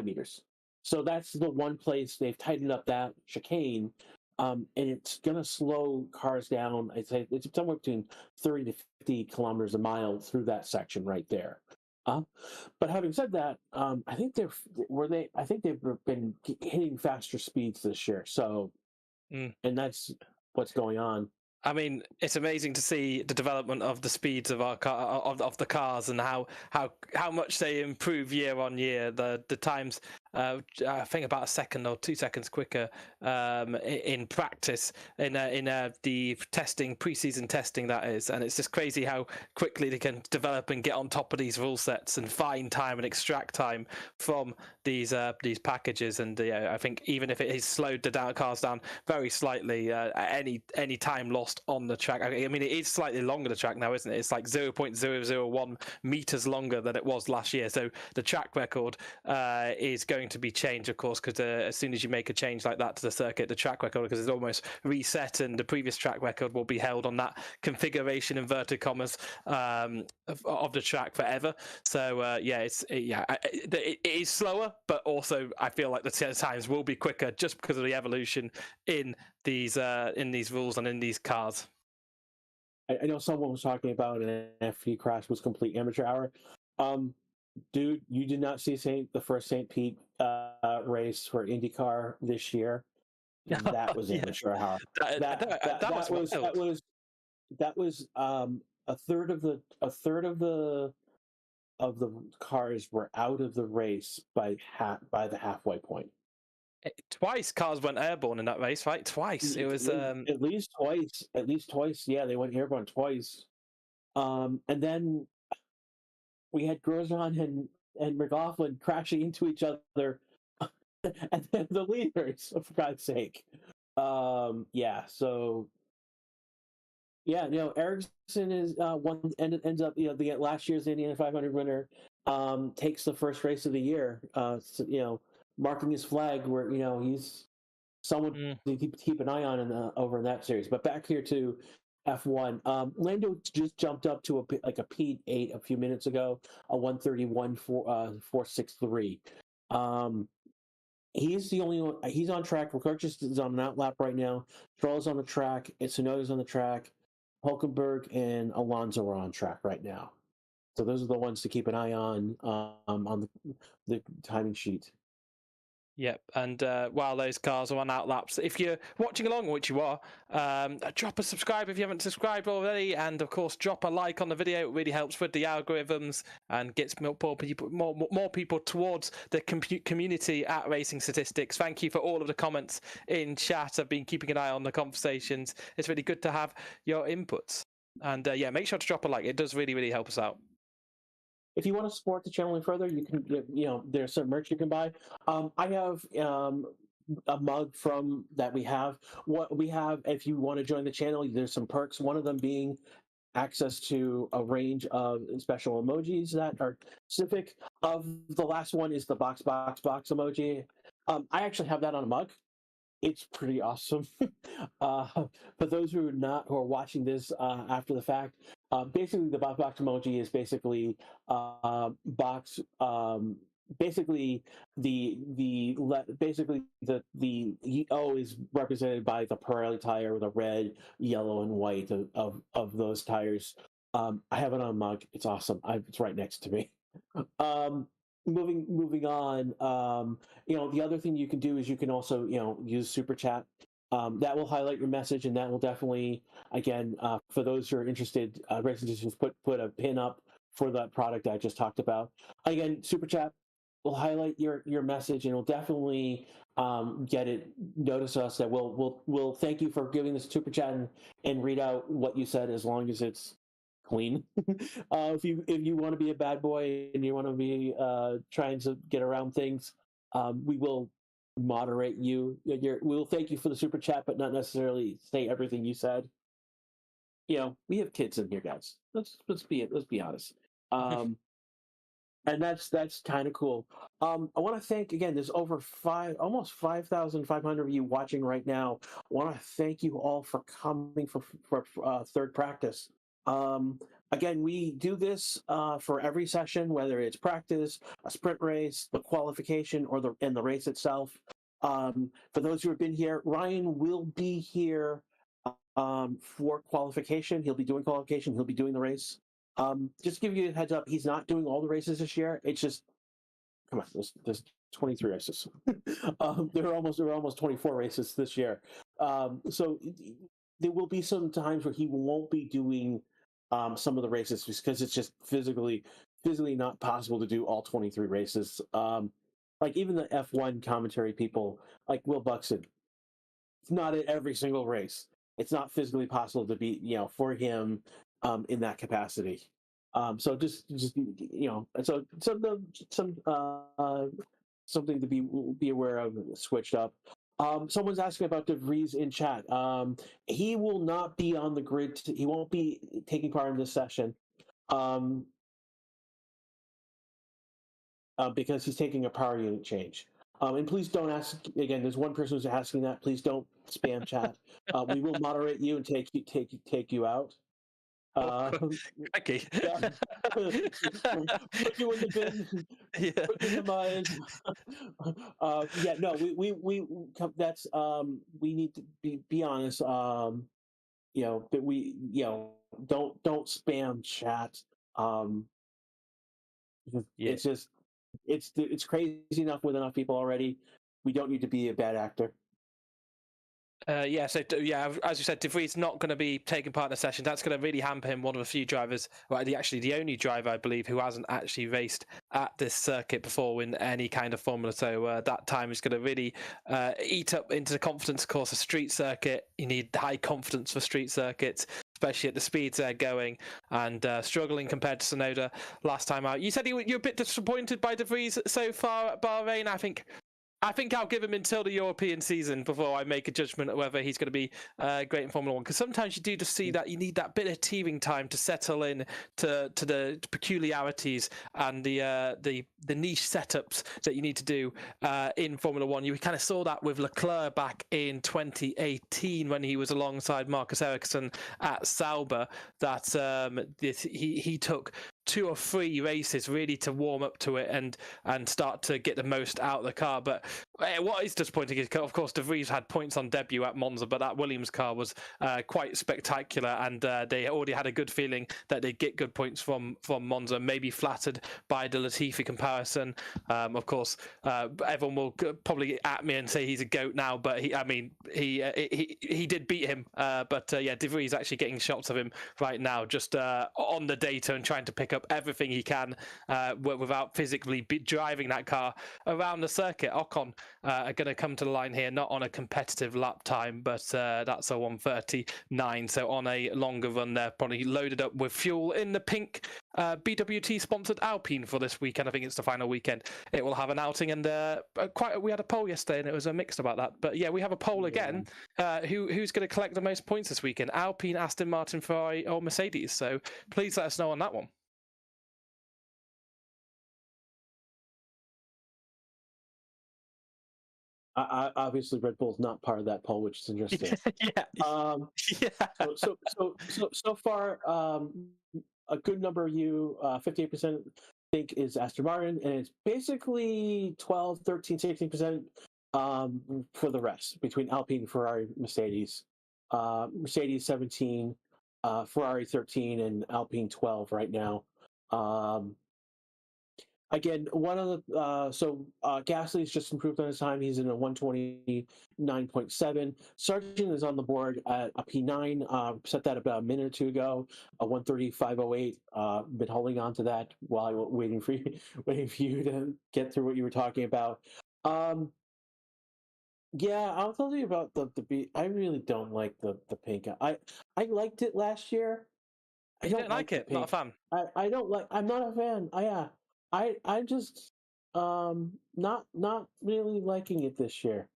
meters. So that's the one place they've tightened up that chicane, and it's going to slow cars down. I'd say it's somewhere between 30 to 50 kilometers a mile through that section right there. But having said that, I think they've been hitting faster speeds this year. So, and that's what's going on. I mean, it's amazing to see the development of the speeds of our of the cars and how much they improve year on year. The times, I think about a second or 2 seconds quicker in practice in the testing, preseason testing, that is. And it's just crazy how quickly they can develop and get on top of these rule sets and find time and extract time from these packages. And I think even if it has slowed the cars down very slightly, any time lost on the track. I mean, it is slightly longer, the track now, isn't it? It's like 0.001 meters longer than it was last year. So the track record is going to be changed, of course, because as soon as you make a change like that to the circuit, the track record, because it's almost reset, and the previous track record will be held on that configuration, inverted commas, of the track forever. So it is slower, but also I feel like the times will be quicker just because of the evolution in these rules and in these cars. I know someone was talking about an F3 crash was complete amateur hour. Dude, you did not see the first St. Pete race for IndyCar this year. That was amateur hour. That was a third of the cars were out of the race by the halfway point. Twice cars went airborne in that race, right? Twice. It was at least twice. Yeah, they went airborne twice. And then we had Grosjean and McLaughlin crashing into each other, and then the leaders, for God's sake. So Ericsson is ends up the last year's Indiana 500 winner. Takes the first race of the year. Marking his flag where he's someone to keep an eye on over in that series. But back here to F1, Lando just jumped up to a P8 a few minutes ago, a 1:31.463. He's the only one. He's on track. Leclerc just is on an outlap right now. Stroll's on the track. Tsunoda's on the track. Hulkenberg and Alonso are on track right now. So those are the ones to keep an eye on the timing sheet. Yep, and while those cars are on outlaps, if you're watching along, which you are, drop a subscribe if you haven't subscribed already, and of course drop a like on the video. It really helps with the algorithms and gets more people towards the community at Racing Statistics. Thank you for all of the comments in chat. I've been keeping an eye on the conversations. It's really good to have your inputs, and make sure to drop a like. It does really help us out. If you want to support the channel any further, you can, there's some merch you can buy. I have a mug from that we have. What we have, if you want to join the channel, there's some perks. One of them being access to a range of special emojis that are specific. Of the last one is the box emoji. I actually have that on a mug. It's pretty awesome. For those who are watching this after the fact, basically the box emoji is basically box. Basically, the O is represented by the Pirelli tire with a red, yellow, and white of those tires. I have it on a mug. It's awesome. It's right next to me. Moving on. The other thing you can do is you can also use super chat. That will highlight your message, and that will definitely, again, for those who are interested, Racing Decisions put a pin up for that product I just talked about. Again, super chat will highlight your message, and will definitely get it. Notice us that we'll thank you for giving this super chat and read out what you said, as long as it's clean. If you want to be a bad boy and you want to be trying to get around things, we will moderate you. We'll thank you for the super chat, but not necessarily say everything you said. We have kids in here, guys. Let's be honest. And that's kind of cool. I want to thank, again, there's over almost 5,500 of you watching right now. I want to thank you all for coming for third practice. Again, we do this for every session, whether it's practice, a sprint race, the qualification, or the race itself. For those who have been here, Ryan will be here for qualification. He'll be doing qualification. He'll be doing the race. Just to give you a heads up, he's not doing all the races this year. It's just, come on, there's 23 races. There are almost 24 races this year. So there will be some times where he won't be doing some of the races because it's just physically not possible to do all 23 races. Like even the F1 commentary people, like Will Buxton, it's not at every single race. It's not physically possible to be, for him in that capacity. So just so something to be aware of, switched up. Someone's asking about De Vries in chat. He will not be on the grid. He won't be taking part in this session because he's taking a power unit change. And please don't ask again. There's one person who's asking that. Please don't spam chat. We will moderate you and take you out. Okay. Yeah. Put you in the bin. Yeah. Put you in the mud. Yeah. No. We that's we need to be honest. That we don't spam chat. It's just it's crazy enough with enough people already. We don't need to be a bad actor. So as you said, De Vries not going to be taking part in the session. That's going to really hamper him. One of a few drivers, the only driver I believe who hasn't actually raced at this circuit before in any kind of formula. So that time is going to really eat up into the confidence. Of course, a street circuit, you need high confidence for street circuits, especially at the speeds they're going, and struggling compared to Tsunoda last time out. You said you're a bit disappointed by De Vries so far at Bahrain. I think I'll give him until the European season before I make a judgment of whether he's going to be great in Formula One. Because sometimes you do just see that you need that bit of teething time to settle in to the peculiarities and the niche setups that you need to do in Formula One. You kind of saw that with Leclerc back in 2018 when he was alongside Marcus Ericsson at Sauber. That he took 2 or 3 races really to warm up to it and start to get the most out of the car. But what is disappointing is, of course, De Vries had points on debut at Monza, but that Williams car was quite spectacular, and they already had a good feeling that they'd get good points from Monza, maybe flattered by the Latifi comparison. Of course, everyone will probably at me and say he's a GOAT now, but he did beat him. But De Vries actually getting shots of him right now, just on the data and trying to pick up everything he can without physically driving that car around the circuit. Ocon are going to come to the line here, not on a competitive lap time, but that's a 1:39. So on a longer run, they're probably loaded up with fuel in the pink BWT-sponsored Alpine for this weekend. I think it's the final weekend. It will have an outing, and we had a poll yesterday, and it was a mixed about that. But yeah, we have a poll again. Who's going to collect the most points this weekend? Alpine, Aston Martin, Ferrari, or Mercedes? So please let us know on that one. Obviously, Red Bull's not part of that poll, which is interesting. So far, a good number of you, 58%, think is Aston Martin, and it's basically 12, 13, 16% for the rest between Alpine, Ferrari, Mercedes. Mercedes 17, Ferrari 13, and Alpine 12 right now. Again, one of the Gasly's just improved on his time. He's in a 129.7. Sargent is on the board at a P9. Set that about a minute or two ago. A 135.08. Been holding on to that while I was waiting for you to get through what you were talking about. Yeah, I'll tell you about the I really don't like the pink. I liked it last year. I don't like it. Not a fan. I don't like. I'm not a fan. I'm just not really liking it this year.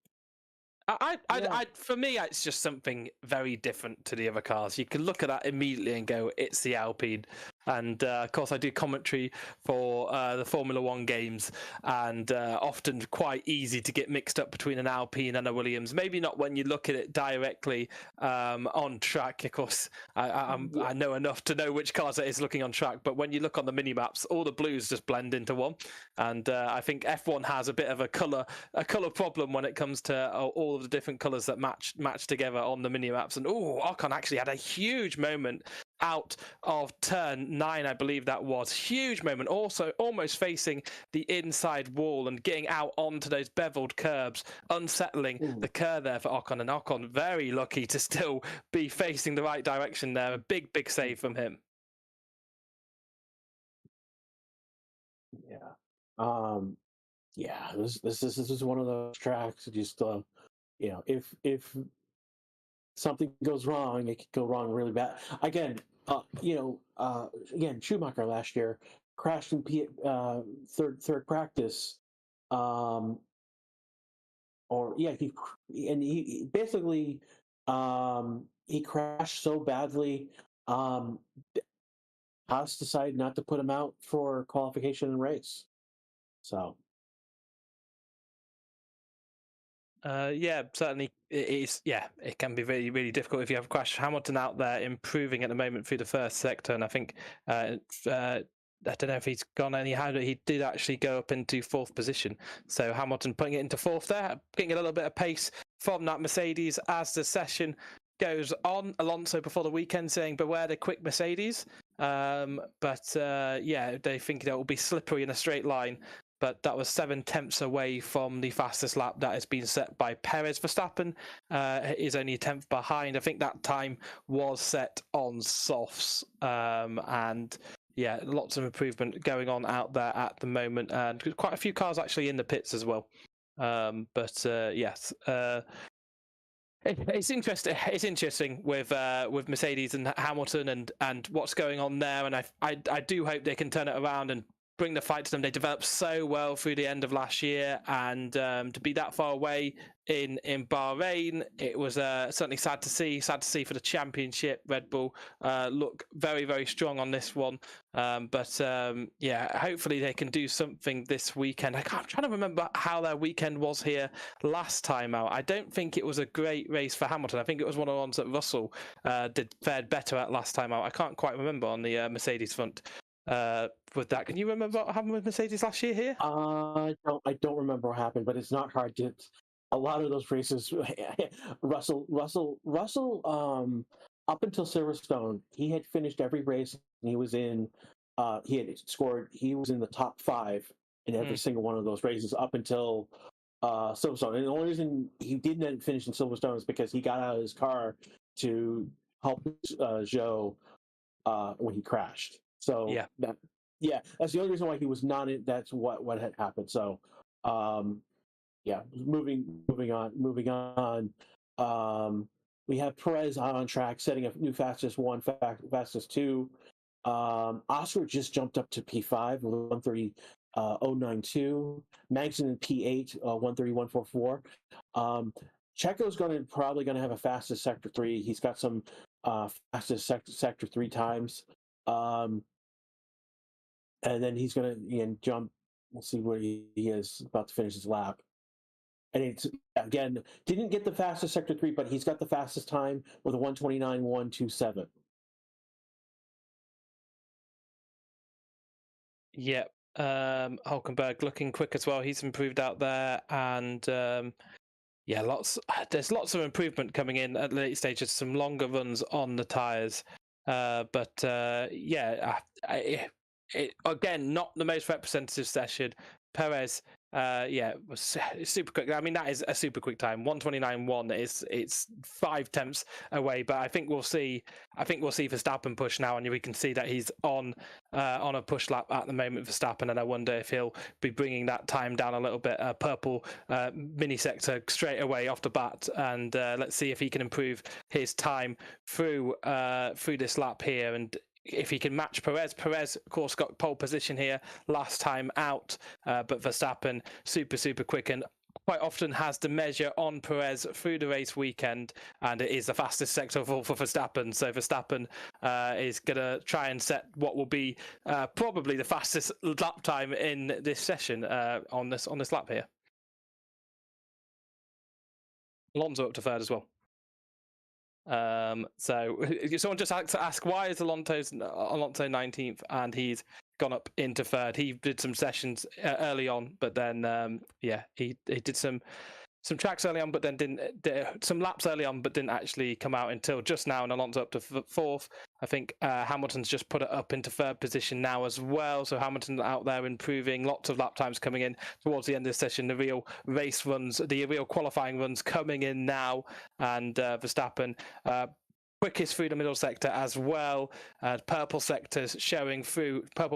For me, it's just something very different to the other cars. You can look at that immediately and go, it's the Alpine. And of course, I do commentary for the Formula One games, and often quite easy to get mixed up between an Alpine and a Williams. Maybe not when you look at it directly on track. Of course, I know enough to know which cars it is looking on track, but when you look on the mini maps, all the blues just blend into one. And I think F1 has a bit of a color problem when it comes to all of the different colors that match together on the mini maps. And Ocon actually had a huge moment out of turn 9, I believe that was. Huge moment, also almost facing the inside wall and getting out onto those beveled curbs, unsettling the curve there for Ocon. And Ocon very lucky to still be facing the right direction there. A big save from him. This is one of those tracks that just if something goes wrong, it could go wrong really bad. Again, Schumacher last year crashed in third practice, he basically he crashed so badly. Haas decided not to put him out for qualification and race. So. Certainly it is. Yeah, it can be really, really difficult if you have Crash Hamilton out there improving at the moment through the first sector. And I think, I don't know if he's gone anyhow, but he did actually go up into 4th position. So Hamilton putting it into 4th there, getting a little bit of pace from that Mercedes as the session goes on. Alonso before the weekend saying, beware the quick Mercedes. They think that will be slippery in a straight line. But that was 7/10 away from the fastest lap that has been set by Perez. Verstappen is only a 10th behind. I think that time was set on softs. Lots of improvement going on out there at the moment. And quite a few cars actually in the pits as well. It's interesting. It's interesting with Mercedes and Hamilton and what's going on there. And I do hope they can turn it around and bring the fight to them. They developed so well through the end of last year, and to be that far away in Bahrain, it was certainly sad to see. Sad to see for the championship. Red Bull look very, very strong on this one. Hopefully they can do something this weekend. I'm trying to remember how their weekend was here last time out. I don't think it was a great race for Hamilton. I think it was one of the ones that Russell fared better at last time out. I can't quite remember on the Mercedes front. With that, can you remember what happened with Mercedes last year here? I don't remember what happened, but it's not hard to. A lot of those races, Russell, up until Silverstone, he had finished every race. And he was in. He had scored. He was in the top 5 in every single one of those races up until Silverstone. And the only reason he didn't finish in Silverstone is because he got out of his car to help Zhou when he crashed. So that's the only reason why he was not in. That's what had happened. So, yeah, moving on. We have Perez on track, setting a new fastest one, fastest two. Oscar just jumped up to P5 with 130.092. Magnussen in P8, 130.144. Checo's probably going to have a fastest sector 3. He's got some fastest sector 3 times. And then he's going to jump. We'll see where he is about to finish his lap. And it's, again, didn't get the fastest sector 3, but he's got the fastest time with a 129.127. Yep. Hulkenberg looking quick as well. He's improved out there, and there's lots of improvement coming in at the late stages. Some longer runs on the tires, again, not the most representative session. Perez, was super quick. I mean, that is a super quick time. 129.1. It's 5 tenths away, but I think we'll see Verstappen push now, and we can see that he's on a push lap at the moment, Verstappen, and I wonder if he'll be bringing that time down a little bit. Purple mini sector straight away off the bat, and let's see if he can improve his time through this lap here, and if he can match Perez. Perez, of course, got pole position here last time out, but Verstappen super quick, and quite often has the measure on Perez through the race weekend, and it is the fastest sector of all for Verstappen. So Verstappen is going to try and set what will be probably the fastest lap time in this session on this lap here. Alonso up to third as well. So someone just had to ask, why is Alonso 19th and he's gone up into third? He did some sessions early on, but then he did some tracks early on, but then did some laps early on, but didn't actually come out until just now. And Alonso up to fourth. I think Hamilton's just put it up into third position now as well. So Hamilton out there improving, lots of lap times coming in towards the end of the session. The real race runs, the real qualifying runs coming in now, and Verstappen quickest through the middle sector as well. Purple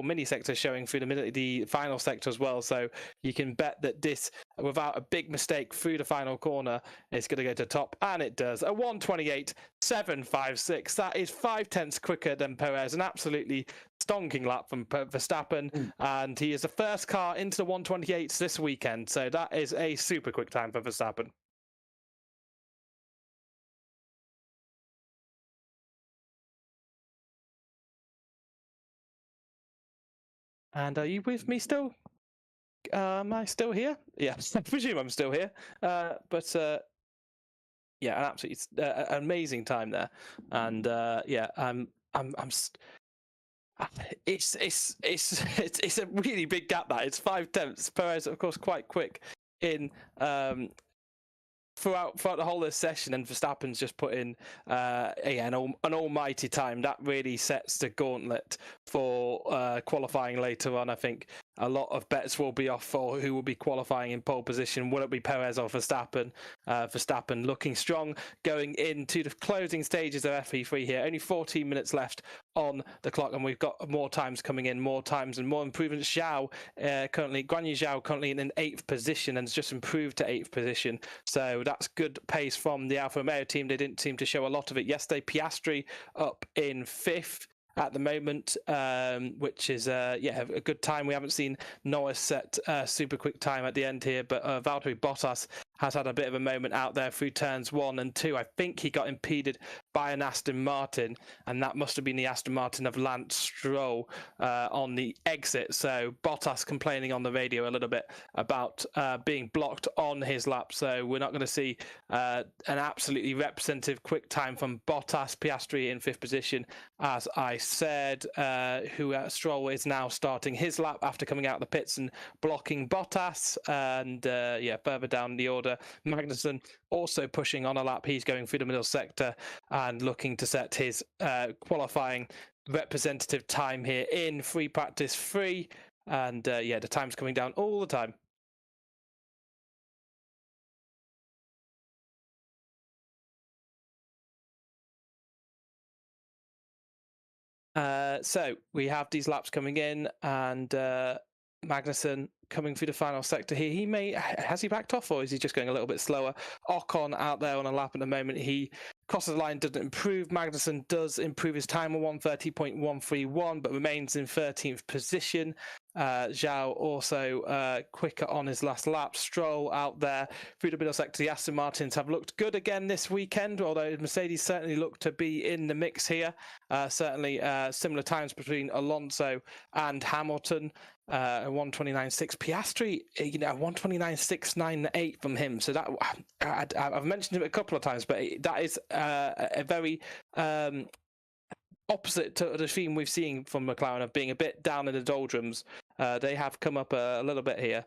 mini sectors showing through the final sector as well. So you can bet that this, without a big mistake through the final corner, is going to go to top, and it does. A 128.756. That is 5 tenths quicker than Perez. An absolutely stonking lap from Verstappen, and he is the first car into the 128s this weekend. So that is a super quick time for Verstappen. And are you with me still? Am I still here? Yes, I presume I'm still here. An absolutely amazing time there, and it's a really big gap. That it's 5 tenths. Perez, of course, quite quick in throughout the whole of the session, and Verstappen's just put in an almighty time. That really sets the gauntlet for qualifying later on. I think a lot of bets will be off for who will be qualifying in pole position. Will it be Perez or Verstappen? Verstappen looking strong going into the closing stages of FP3 here. Only 14 minutes left on the clock, and we've got more times coming in, more times and more improvements. Guanyu Zhao currently in an 8th position and has just improved to 8th position. So that's good pace from the Alfa Romeo team. They didn't seem to show a lot of it yesterday. Piastri up in 5th at the moment, which is a good time. We haven't seen Norris set super quick time at the end here, but Valtteri Bottas has had a bit of a moment out there through turns 1 and 2. I think he got impeded by an Aston Martin, and that must have been the Aston Martin of Lance Stroll on the exit. So Bottas complaining on the radio a little bit about being blocked on his lap. So we're not going to see an absolutely representative quick time from Bottas. Piastri in 5th position, as I said. Stroll is now starting his lap after coming out of the pits and blocking Bottas. And further down the order, Magnussen also pushing on a lap. He's going through the middle sector and looking to set his qualifying representative time here in free practice 3. And the time's coming down all the time. So we have these laps coming in, and Magnussen coming through the final sector here. Has he backed off, or is he just going a little bit slower? Ocon out there on a lap at the moment. He crosses the line, doesn't improve. Magnussen does improve his time of 1:30.131, but remains in 13th position. Zhao also quicker on his last lap. Stroll out there through the middle sector. The Aston Martins have looked good again this weekend, although Mercedes certainly look to be in the mix here. Certainly similar times between Alonso and Hamilton. 1:29.6. Piastri, 1:29.698 from him. So that I've mentioned it a couple of times, but that is a very opposite to the theme we've seen from McLaren of being a bit down in the doldrums. They have come up a little bit here.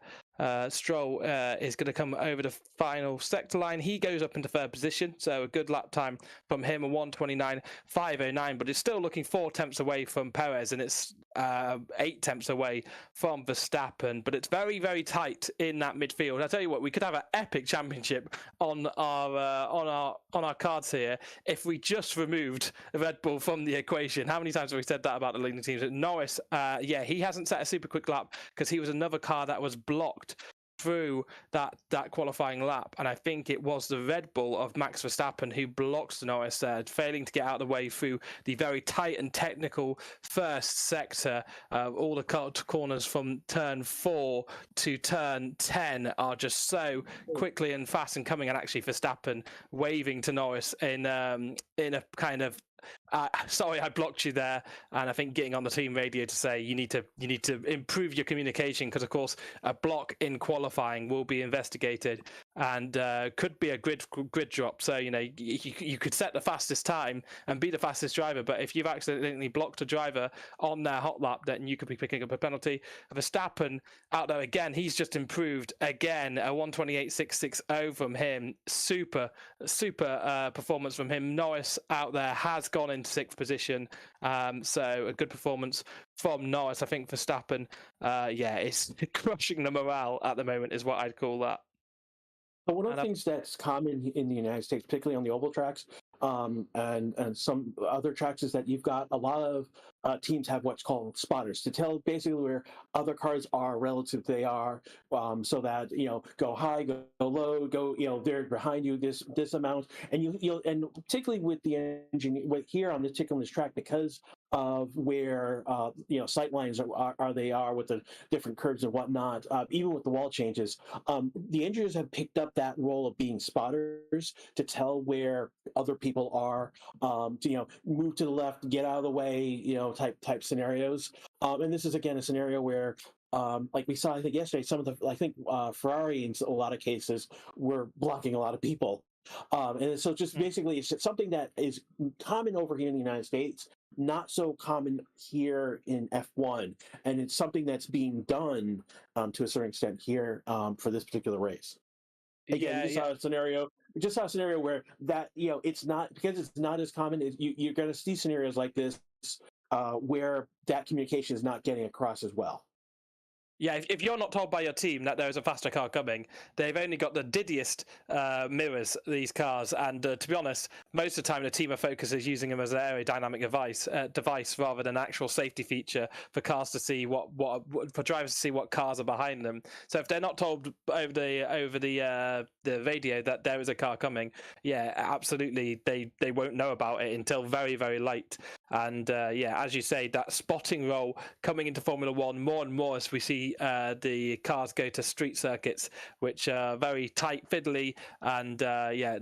Stroll is going to come over the final sector line. He goes up into third position, so a good lap time from him, a 1:29.509, but it's still looking 4 tenths away from Perez, and it's 8 tenths away from Verstappen. But it's very, very tight in that midfield. I tell you what, we could have an epic championship on our cards here if we just removed Red Bull from the equation. How many times have we said that about the leading teams? Norris, he hasn't set a super quick lap because he was another car that was blocked through that qualifying lap, and I think it was the Red Bull of Max Verstappen who blocks Norris, failing to get out of the way through the very tight and technical first sector. All the corners from turn 4 to turn 10 are just so quickly and fast and coming, and actually Verstappen waving to Norris in a kind of sorry, I blocked you there, and I think getting on the team radio to say you need to improve your communication, because of course a block in qualifying will be investigated and could be a grid drop. So you could set the fastest time and be the fastest driver, but if you've accidentally blocked a driver on their hot lap, then you could be picking up a penalty. Verstappen out there again, he's just improved again, a 1:28.660 from him. Super performance from him. Norris out there has gone into 6th position, so a good performance from Norris. I think Verstappen is crushing the morale at the moment, is what I'd call that. But one of the things that's common in the United States, particularly on the oval tracks, and some other tracks, is that you've got a lot of teams have what's called spotters to tell basically where other cars are relative they are, so that go high, go low, go they're behind you this amount, and you'll particularly with the engine here on this particular track, because of where sight lines are with the different curves and whatnot, even with the wall changes, the engineers have picked up that role of being spotters to tell where other people are, to move to the left, get out of the way, type scenarios. And this is again a scenario where, like we saw, I think yesterday, some of the Ferrari in a lot of cases were blocking a lot of people. And so just basically it's something that is common over here in the United States, not so common here in F1, and it's something that's being done to a certain extent here for this particular race. Again, we saw a scenario where that it's not, because it's not as common. You're going to see scenarios like this where that communication is not getting across as well. Yeah, if you're not told by your team that there is a faster car coming, they've only got the diddiest mirrors, these cars. And to be honest, most of the time the team of focus is using them as an aerodynamic device rather than an actual safety feature for cars to see for drivers to see what cars are behind them. So if they're not told over the radio that there is a car coming, yeah, absolutely, they won't know about it until very, very late. And as you say, that spotting role coming into Formula One more and more as we see the cars go to street circuits, which are very tight, fiddly, and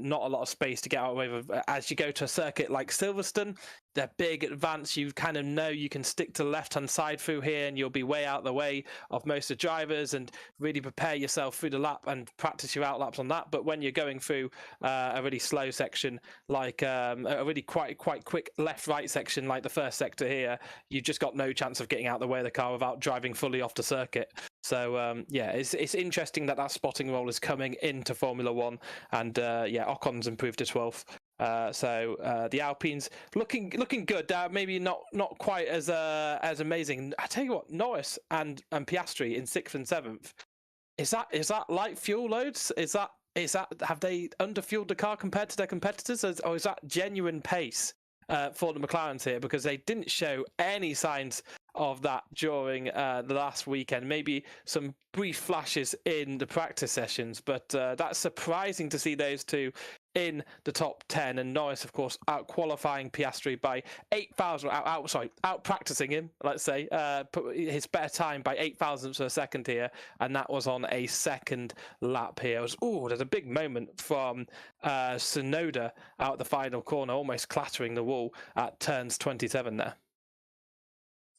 not a lot of space to get out of. As you go to a circuit like Silverstone, they're big, advanced. You kind of know you can stick to the left-hand side through here, and you'll be way out the way of most of the drivers, and really prepare yourself through the lap and practice your outlaps on that. But when you're going through a really slow section, like a really quite quick left-right section, like the first sector here, you've just got no chance of getting out the way of the car without driving fully off the circuit. So it's interesting that spotting role is coming into Formula One, and Ocon's improved to 12th. So the Alpines looking good. Maybe not quite as amazing. I tell you what, Norris and Piastri in 6th and 7th. Is that light fuel loads? Is that have they underfueled the car compared to their competitors, or is that genuine pace for the McLarens here? Because they didn't show any signs of that during the last weekend. Maybe some brief flashes in the practice sessions, but that's surprising to see those two in the top 10, and Norris, of course, out qualifying Piastri by 8,000, out practicing him, let's say, his better time by 8 thousandths of a second here, and that was on a second lap here. There's a big moment from Tsunoda out the final corner, almost clattering the wall at turns 27 there.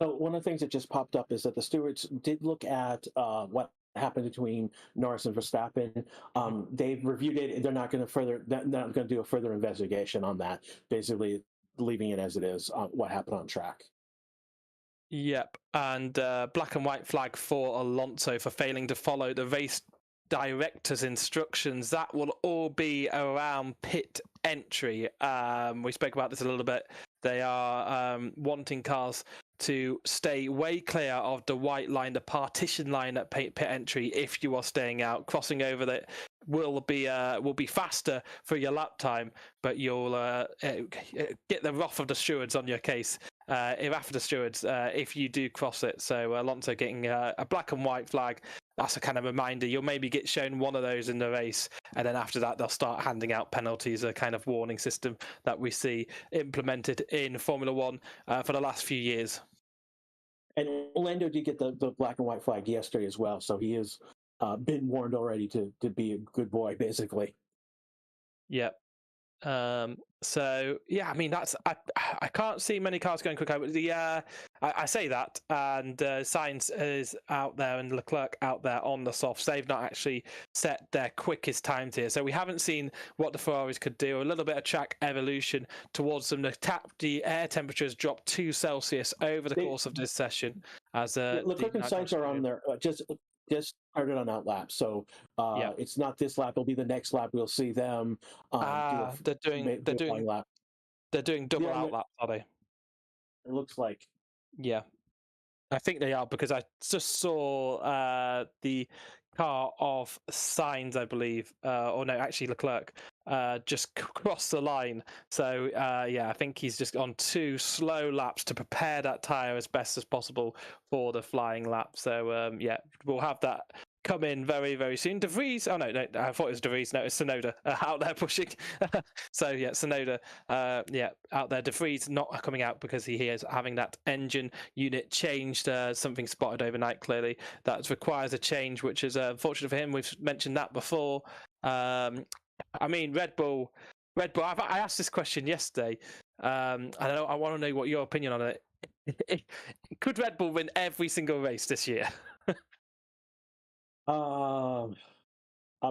So one of the things that just popped up is that the stewards did look at what happened between Norris and Verstappen. They've reviewed it. They're not going to do a further investigation on that. Basically, leaving it as it is on what happened on track. Yep, and black and white flag for Alonso for failing to follow the race director's instructions. That will all be around pit entry. We spoke about this a little bit. They are wanting cars to stay way clear of the white line, the partition line at pit entry. If you are staying out, crossing over that will be faster for your lap time, but you'll get the wrath of the stewards on your case. After the stewards, if you do cross it. So Alonso getting a black and white flag. That's a kind of reminder. You'll maybe get shown one of those in the race, and then after that they'll start handing out penalties, a kind of warning system that we see implemented in Formula One for the last few years. And Orlando did get the black and white flag yesterday as well, so he has been warned already to be a good boy, basically. Yep. So yeah, I mean I can't see many cars going quick over. I say that, and Sainz is out there and Leclerc out there on the softs. They've not actually set their quickest times here, so we haven't seen what the Ferraris could do. A little bit of track evolution towards them. The air temperature has dropped 2 Celsius over the course of this session. As Leclerc and Sainz are on there just started on that lap, so it's not this lap. It'll be the next lap. We'll see them. They're doing double out laps, are they? It looks like. Yeah, I think they are, because I just saw the car of Sainz, I believe, or no, actually Leclerc, just crossed the line. So I think he's just on 2 slow laps to prepare that tyre as best as possible for the flying lap. So we'll have that come in very, very soon. De Vries, I thought it was De Vries. No, it's Tsunoda out there pushing. So Tsunoda, out there. De Vries not coming out because he is having that engine unit changed. Something spotted overnight, clearly that requires a change, which is unfortunate for him. We've mentioned that before. I mean, Red Bull. I asked this question yesterday. I want to know what your opinion on it. Could Red Bull win every single race this year?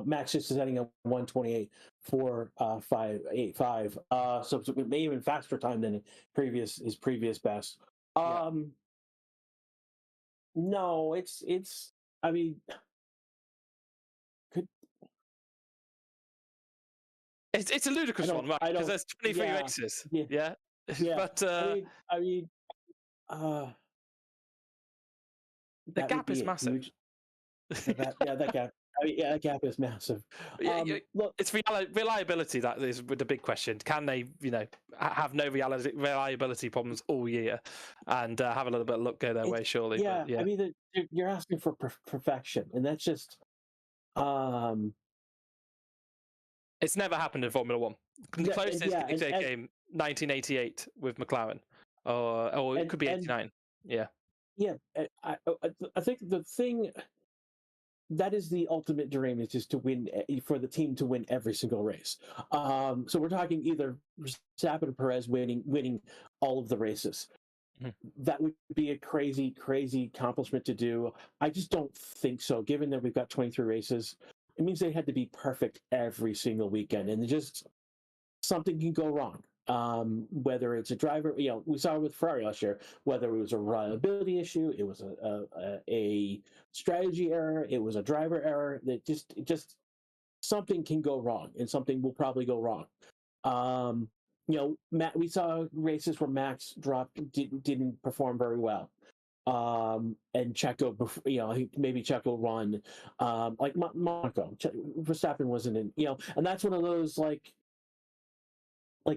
Max is setting a 1:28.4.585. So maybe even faster time than his previous best. No, it's. I mean, it's a ludicrous one, right? Because there's 23 races. Yeah. But the gap is massive. That gap. That gap is massive. Look, it's reliability that is the big question. Can they, have no reliability problems all year and have a little bit of luck go their way? Surely. Yeah, I mean, you're asking for perfection, and that's just. It's never happened in Formula One. The closest came 1988 with McLaren, or it could be 89. Yeah. Yeah, I think the thing. That is the ultimate dream, is just to win, for the team to win every single race. So we're talking either Verstappen or Perez winning all of the races. Mm-hmm. That would be a crazy, crazy accomplishment to do. I just don't think so. Given that we've got 23 races, it means they had to be perfect every single weekend, and just something can go wrong. Whether it's a driver, we saw it with Ferrari last year, whether it was a reliability issue, it was a strategy error, it was a driver error, that just something can go wrong, and something will probably go wrong. We saw races where Max didn't perform very well. And Checo, maybe Checo won, like Monaco. Verstappen wasn't in, and that's one of those like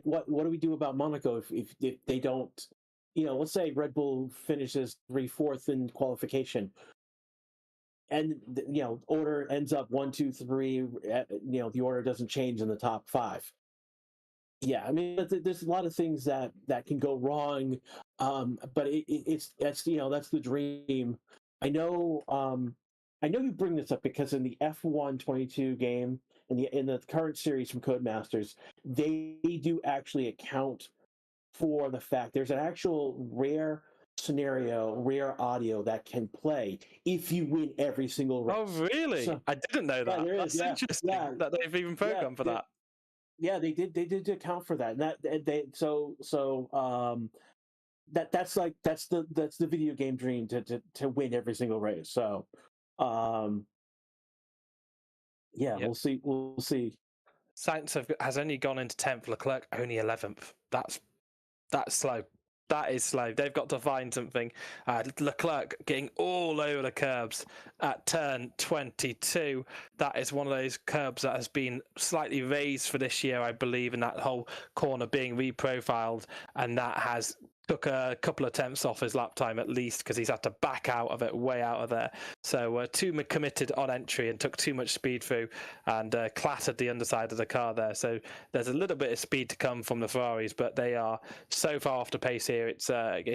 what do we do about Monaco if they don't let's say Red Bull finishes 3/4 in qualification, and order ends up 1, 2, 3. The order doesn't change in the top 5. Yeah, I mean, there's a lot of things that can go wrong, but that's that's the dream. I know. I know you bring this up because in the F1 22 game, in the current series from Codemasters, they do actually account for the fact there's an actual rare scenario, rare audio that can play if you win every single race. Oh, really? So I didn't know yeah, that. there is. That's Yeah, interesting yeah, that they've even yeah. programmed for that. Yeah, they did. They did account for that. And that's the video game dream to win every single race. So, um, yeah, Yep. we'll see. We'll see. Sainz has only gone into 10th, Leclerc only 11th. That's slow. That is slow. They've got to find something. Leclerc getting all over the curbs at turn 22. That is one of those curbs that has been slightly raised for this year, I believe, and that whole corner being reprofiled, and that has took a couple of tenths off his lap time at least because he's had to back out of it, way out of there. So too committed on entry and took too much speed through and clattered the underside of the car there. So there's a little bit of speed to come from the Ferraris, but they are so far off the pace here. It's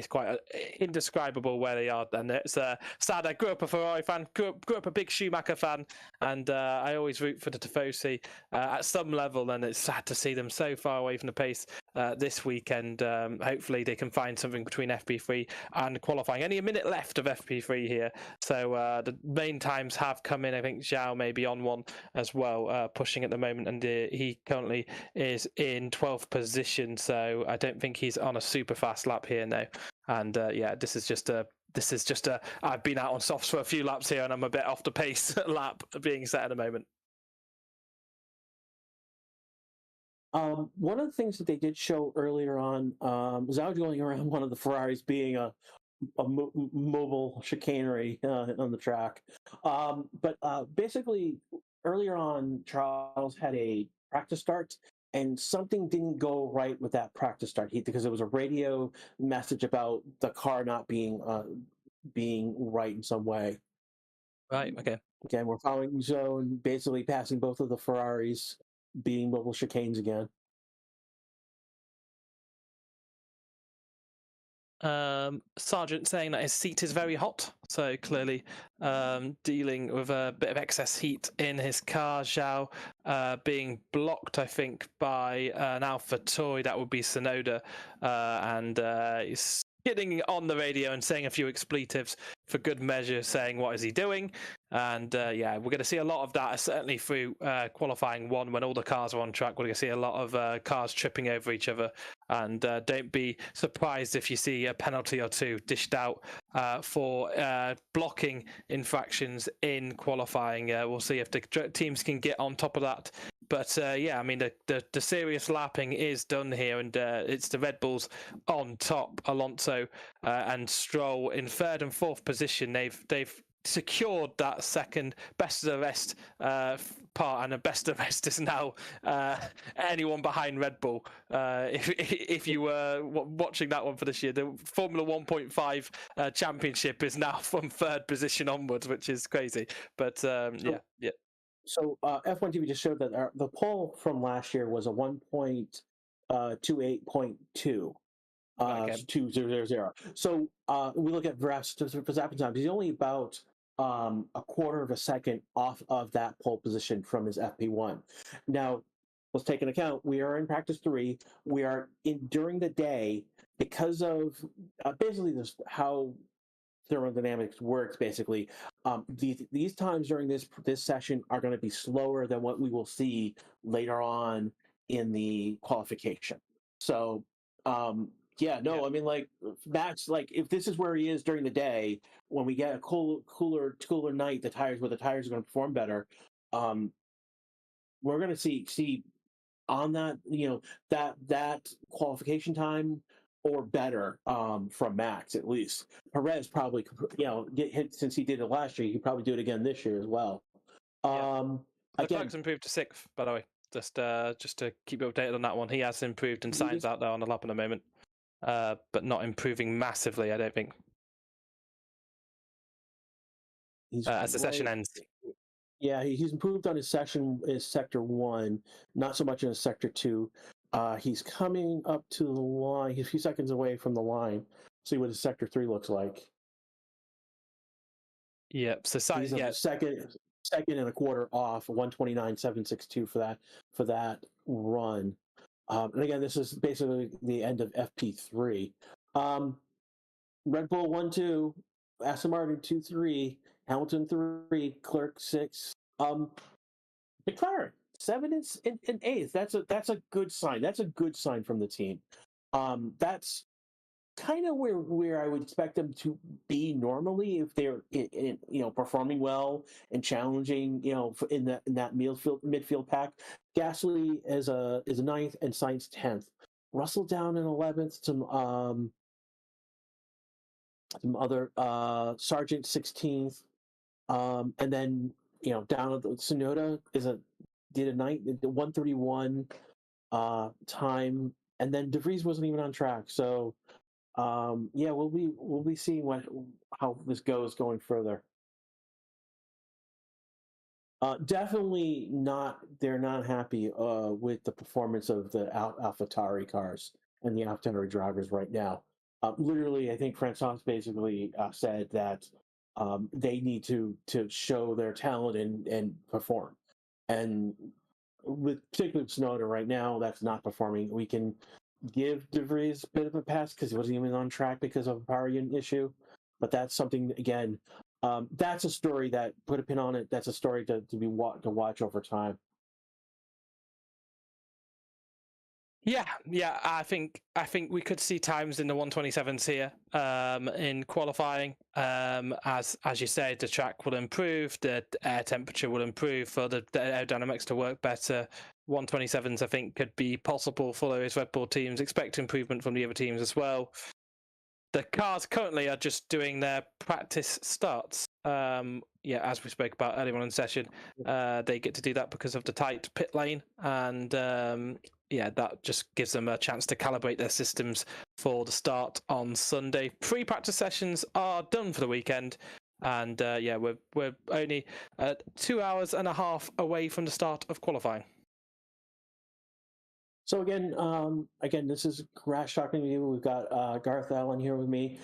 quite indescribable where they are, and it's sad. I grew up a Ferrari fan, grew up a big Schumacher fan, and I always root for the Tifosi at some level, and it's sad to see them so far away from the pace this weekend. Hopefully they can find something between FP3 and qualifying. Only a minute left of FP3 here, so the main times have come in. I think Zhao may be on one as well, pushing at the moment, and he currently is in 12th position, so I don't think he's on a super fast lap here now. And this is just a I've been out on softs for a few laps here and I'm a bit off the pace lap being set at the moment. One of the things that they did show earlier on was I was going around one of the Ferraris being a mobile chicanery on the track. But basically, earlier on, Charles had a practice start, and something didn't go right with that practice start. Because it was a radio message about the car not being right in some way. Right. Okay. Again, we're following zone, basically passing both of the Ferraris, being mobile chicanes again. Sargent saying that his seat is very hot, so clearly dealing with a bit of excess heat in his car. Zhao being blocked, I think, by an AlphaTauri, that would be Sonoda, and he's getting on the radio and saying a few expletives for good measure, saying what is he doing. And we're going to see a lot of that, certainly through qualifying one, when all the cars are on track. We're going to see a lot of cars tripping over each other, and don't be surprised if you see a penalty or two dished out for blocking infractions in qualifying. We'll see if the teams can get on top of that. But I mean, the serious lapping is done here, and it's the Red Bulls on top. Alonso and Stroll in 3rd and 4th position. They've secured that second best of the rest part, and the best of the rest is now anyone behind Red Bull. If you were watching that one for this year, the Formula 1.5 championship is now from 3rd position onwards, which is crazy. But yeah. So F1 TV just showed that the poll from last year was a 1.28.2. 2000. So we look at Verstappen time. He's only about a quarter of a second off of that pole position from his FP1. Now, let's take into account we are in practice 3. We are during the day because of basically how thermodynamics works. Basically, these times during this session are going to be slower than what we will see later on in the qualification. So. I mean, like Max, like if this is where he is during the day, when we get a cooler night, the tires are going to perform better. We're going to see on that, that qualification time or better from Max at least. Perez probably, get hit since he did it last year. He could probably do it again this year as well. Leclerc's improved to 6th, by the way. Just to keep you updated on that one. He has improved, and Sainz out there on the lap in a moment. but not improving massively, I don't think, as the session ends. Yeah, he's improved on his sector 1, not so much in his sector 2. He's coming up to the line. He's a few seconds away from the line. See what his sector 3 looks like. Yep. So he's a second and a quarter off, 129.762 for that run. And again, this is basically the end of FP3. Red Bull 1-2, Aston Martin 2-3, Hamilton 3, Leclerc 6. McLaren 7 and 8. That's a good sign. That's a good sign from the team. That's kind of where I would expect them to be normally if they're performing well and challenging in that midfield pack. Gasly is a 9th and Sainz 10th. Russell down in 11th. Some other Sargent 16th, and then down at the Tsunoda did a 131 time, and then De Vries wasn't even on track. So we'll be seeing how this goes going further. Definitely not. They're not happy with the performance of the AlphaTauri cars and the AlphaTauri drivers right now. Literally, I think Francois basically said that they need to show their talent and perform. And particularly with Tsunoda right now, that's not performing. We can give De Vries a bit of a pass because he wasn't even on track because of a power unit issue. But that's something, again, that's a story that, put a pin on it, that's a story to watch over time. Yeah. I think we could see times in the 127s here in qualifying. As you say, the track will improve, the air temperature will improve for the aerodynamics to work better. 127s, I think, could be possible for those Red Bull teams. Expect improvement from the other teams as well. The cars currently are just doing their practice starts. As we spoke about earlier on in the session, they get to do that because of the tight pit lane, and that just gives them a chance to calibrate their systems for the start on Sunday. Pre-practice sessions are done for the weekend, and we're only 2 hours and a half away from the start of qualifying. So again, this is Crash talking to you. We've got Gareth Allen here with me.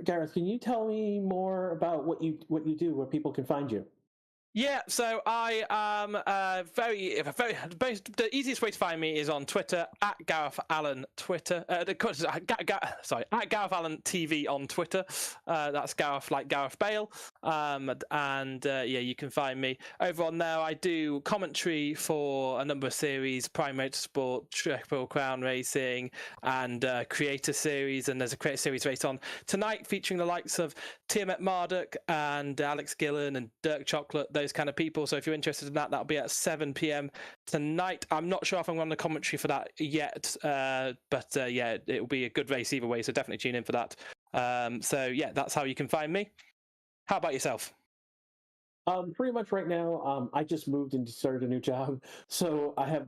Gareth, can you tell me more about what you do, where people can find you? Yeah, so I am the easiest way to find me is on Twitter, at Gareth Allen Twitter. At Gareth Allen TV on Twitter. That's Gareth like Gareth Bale. You can find me over on there. I do commentary for a number of series: Prime Motorsport, Triple Crown Racing, and Creator Series. And there's a Creator Series race on tonight featuring the likes of Tiamat Marduk and Alex Gillen and Dirk Chocolate, those kind of people. So if you're interested in that, that'll be at 7 p.m. tonight. I'm not sure if I'm on the commentary for that yet, but it'll be a good race either way, so definitely tune in for that. That's how you can find me. How about yourself? Pretty much right now, I just moved and started a new job, so I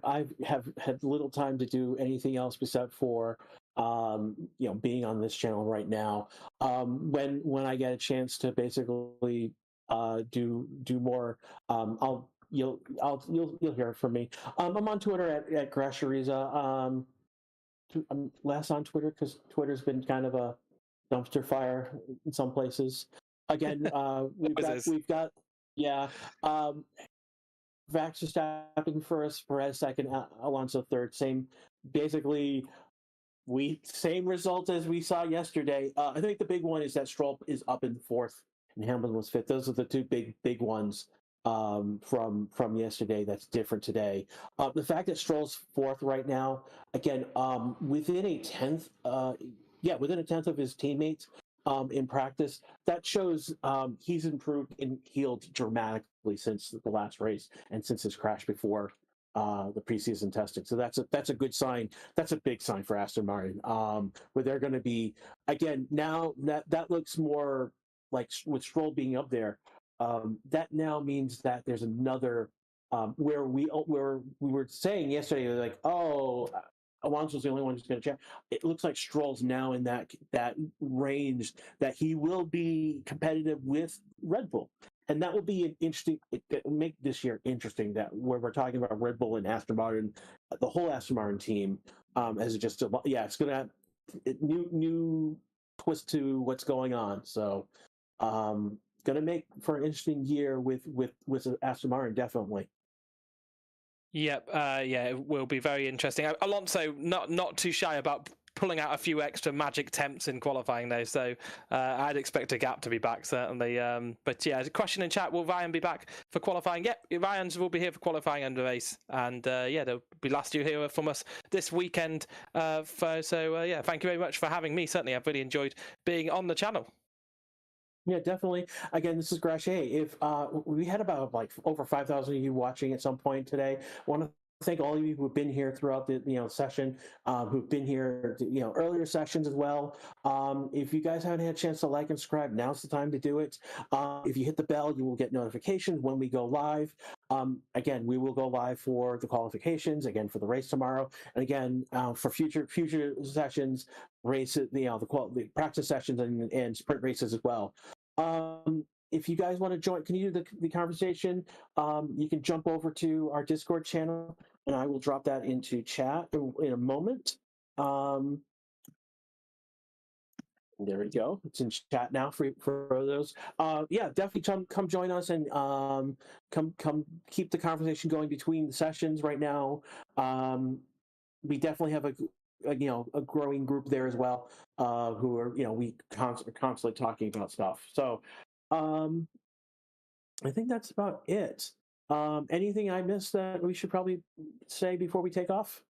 have had little time to do anything else except for being on this channel right now. When I get a chance to basically do more, you'll hear from me. I'm on Twitter at Grashariza. I'm less on Twitter because Twitter's been kind of a dumpster fire in some places. Again, we've got Vax Verstappen first, Perez second, Alonso third. Same result as we saw yesterday. I think the big one is that Stroll is up in fourth and Hamilton was fifth. Those are the two big ones from yesterday. That's different today. The fact that Stroll's fourth right now, again, within a tenth of his teammates in practice, that shows he's improved and healed dramatically since the last race and since his crash before the preseason testing. So that's a good sign. That's a big sign for Aston Martin, where they're going to be, again, now that looks more like, with Stroll being up there, that now means that there's another where we were saying yesterday, like, Alonso's the only one who's going to check. It looks like Stroll's now in that range that he will be competitive with Red Bull, and that will be an interesting. It will make this year interesting that where we're talking about Red Bull and Aston Martin, the whole Aston Martin team, as it just it's going to have new twist to what's going on. So, going to make for an interesting year with Aston Martin, definitely. Yep, yeah, it will be very interesting. Alonso not too shy about pulling out a few extra magic temps in qualifying though, so I'd expect a gap to be back certainly. But yeah, the question in chat: will Ryan be back for qualifying? Yep, Ryan's will be here for qualifying and the race, and yeah, there'll be last year here from us this weekend. Yeah, thank you very much for having me. Certainly, I've really enjoyed being on the channel. Yeah, definitely. Again, this is Gresh. Hey, if we had about like over 5,000 of you watching at some point today, I want to thank all of you who've been here throughout the session, who've been here earlier sessions as well. If you guys haven't had a chance to like and subscribe, now's the time to do it. If you hit the bell, you will get notifications when we go live. Again, we will go live for the qualifications, again for the race tomorrow, and again for future sessions, races, the practice sessions and sprint races as well. If you guys want to join, can you do the conversation? You can jump over to our Discord channel, and I will drop that into chat in a moment. There we go. It's in chat now for those. Yeah, definitely come join us and come keep the conversation going between the sessions right now. We definitely have a growing group there as well, who are we constantly talking about stuff. So I think that's about it. Anything I missed that we should probably say before we take off?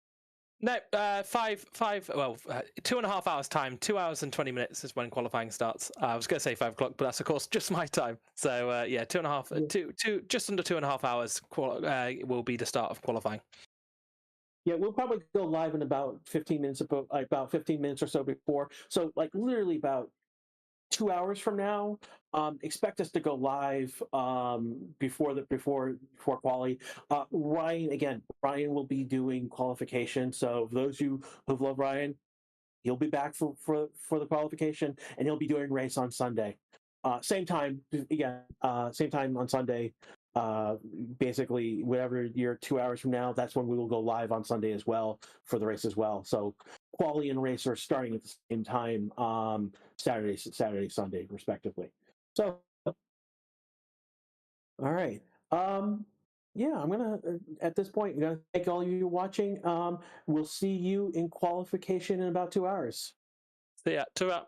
No, 2.5 hours time. 2 hours and 20 minutes is when qualifying starts. I was going to say 5 o'clock, but that's of course just my time. So yeah, 2.5, just under 2.5 hours will be the start of qualifying. Yeah, we'll probably go live in about 15 minutes, about 15 minutes or so before. So like literally about 2 hours from now, expect us to go live before quali. Ryan will be doing qualification. So for those of you who love Ryan, he'll be back for the qualification, and he'll be doing race on Sunday. Same time on Sunday. Basically, whatever you're 2 hours from now, that's when we will go live on Sunday as well for the race as well. So quali and race are starting at the same time, Saturday, Sunday, respectively. So, all right. Yeah, I'm gonna at this point, I'm gonna thank all of you watching. We'll see you in qualification in about 2 hours. So yeah, 2 hours.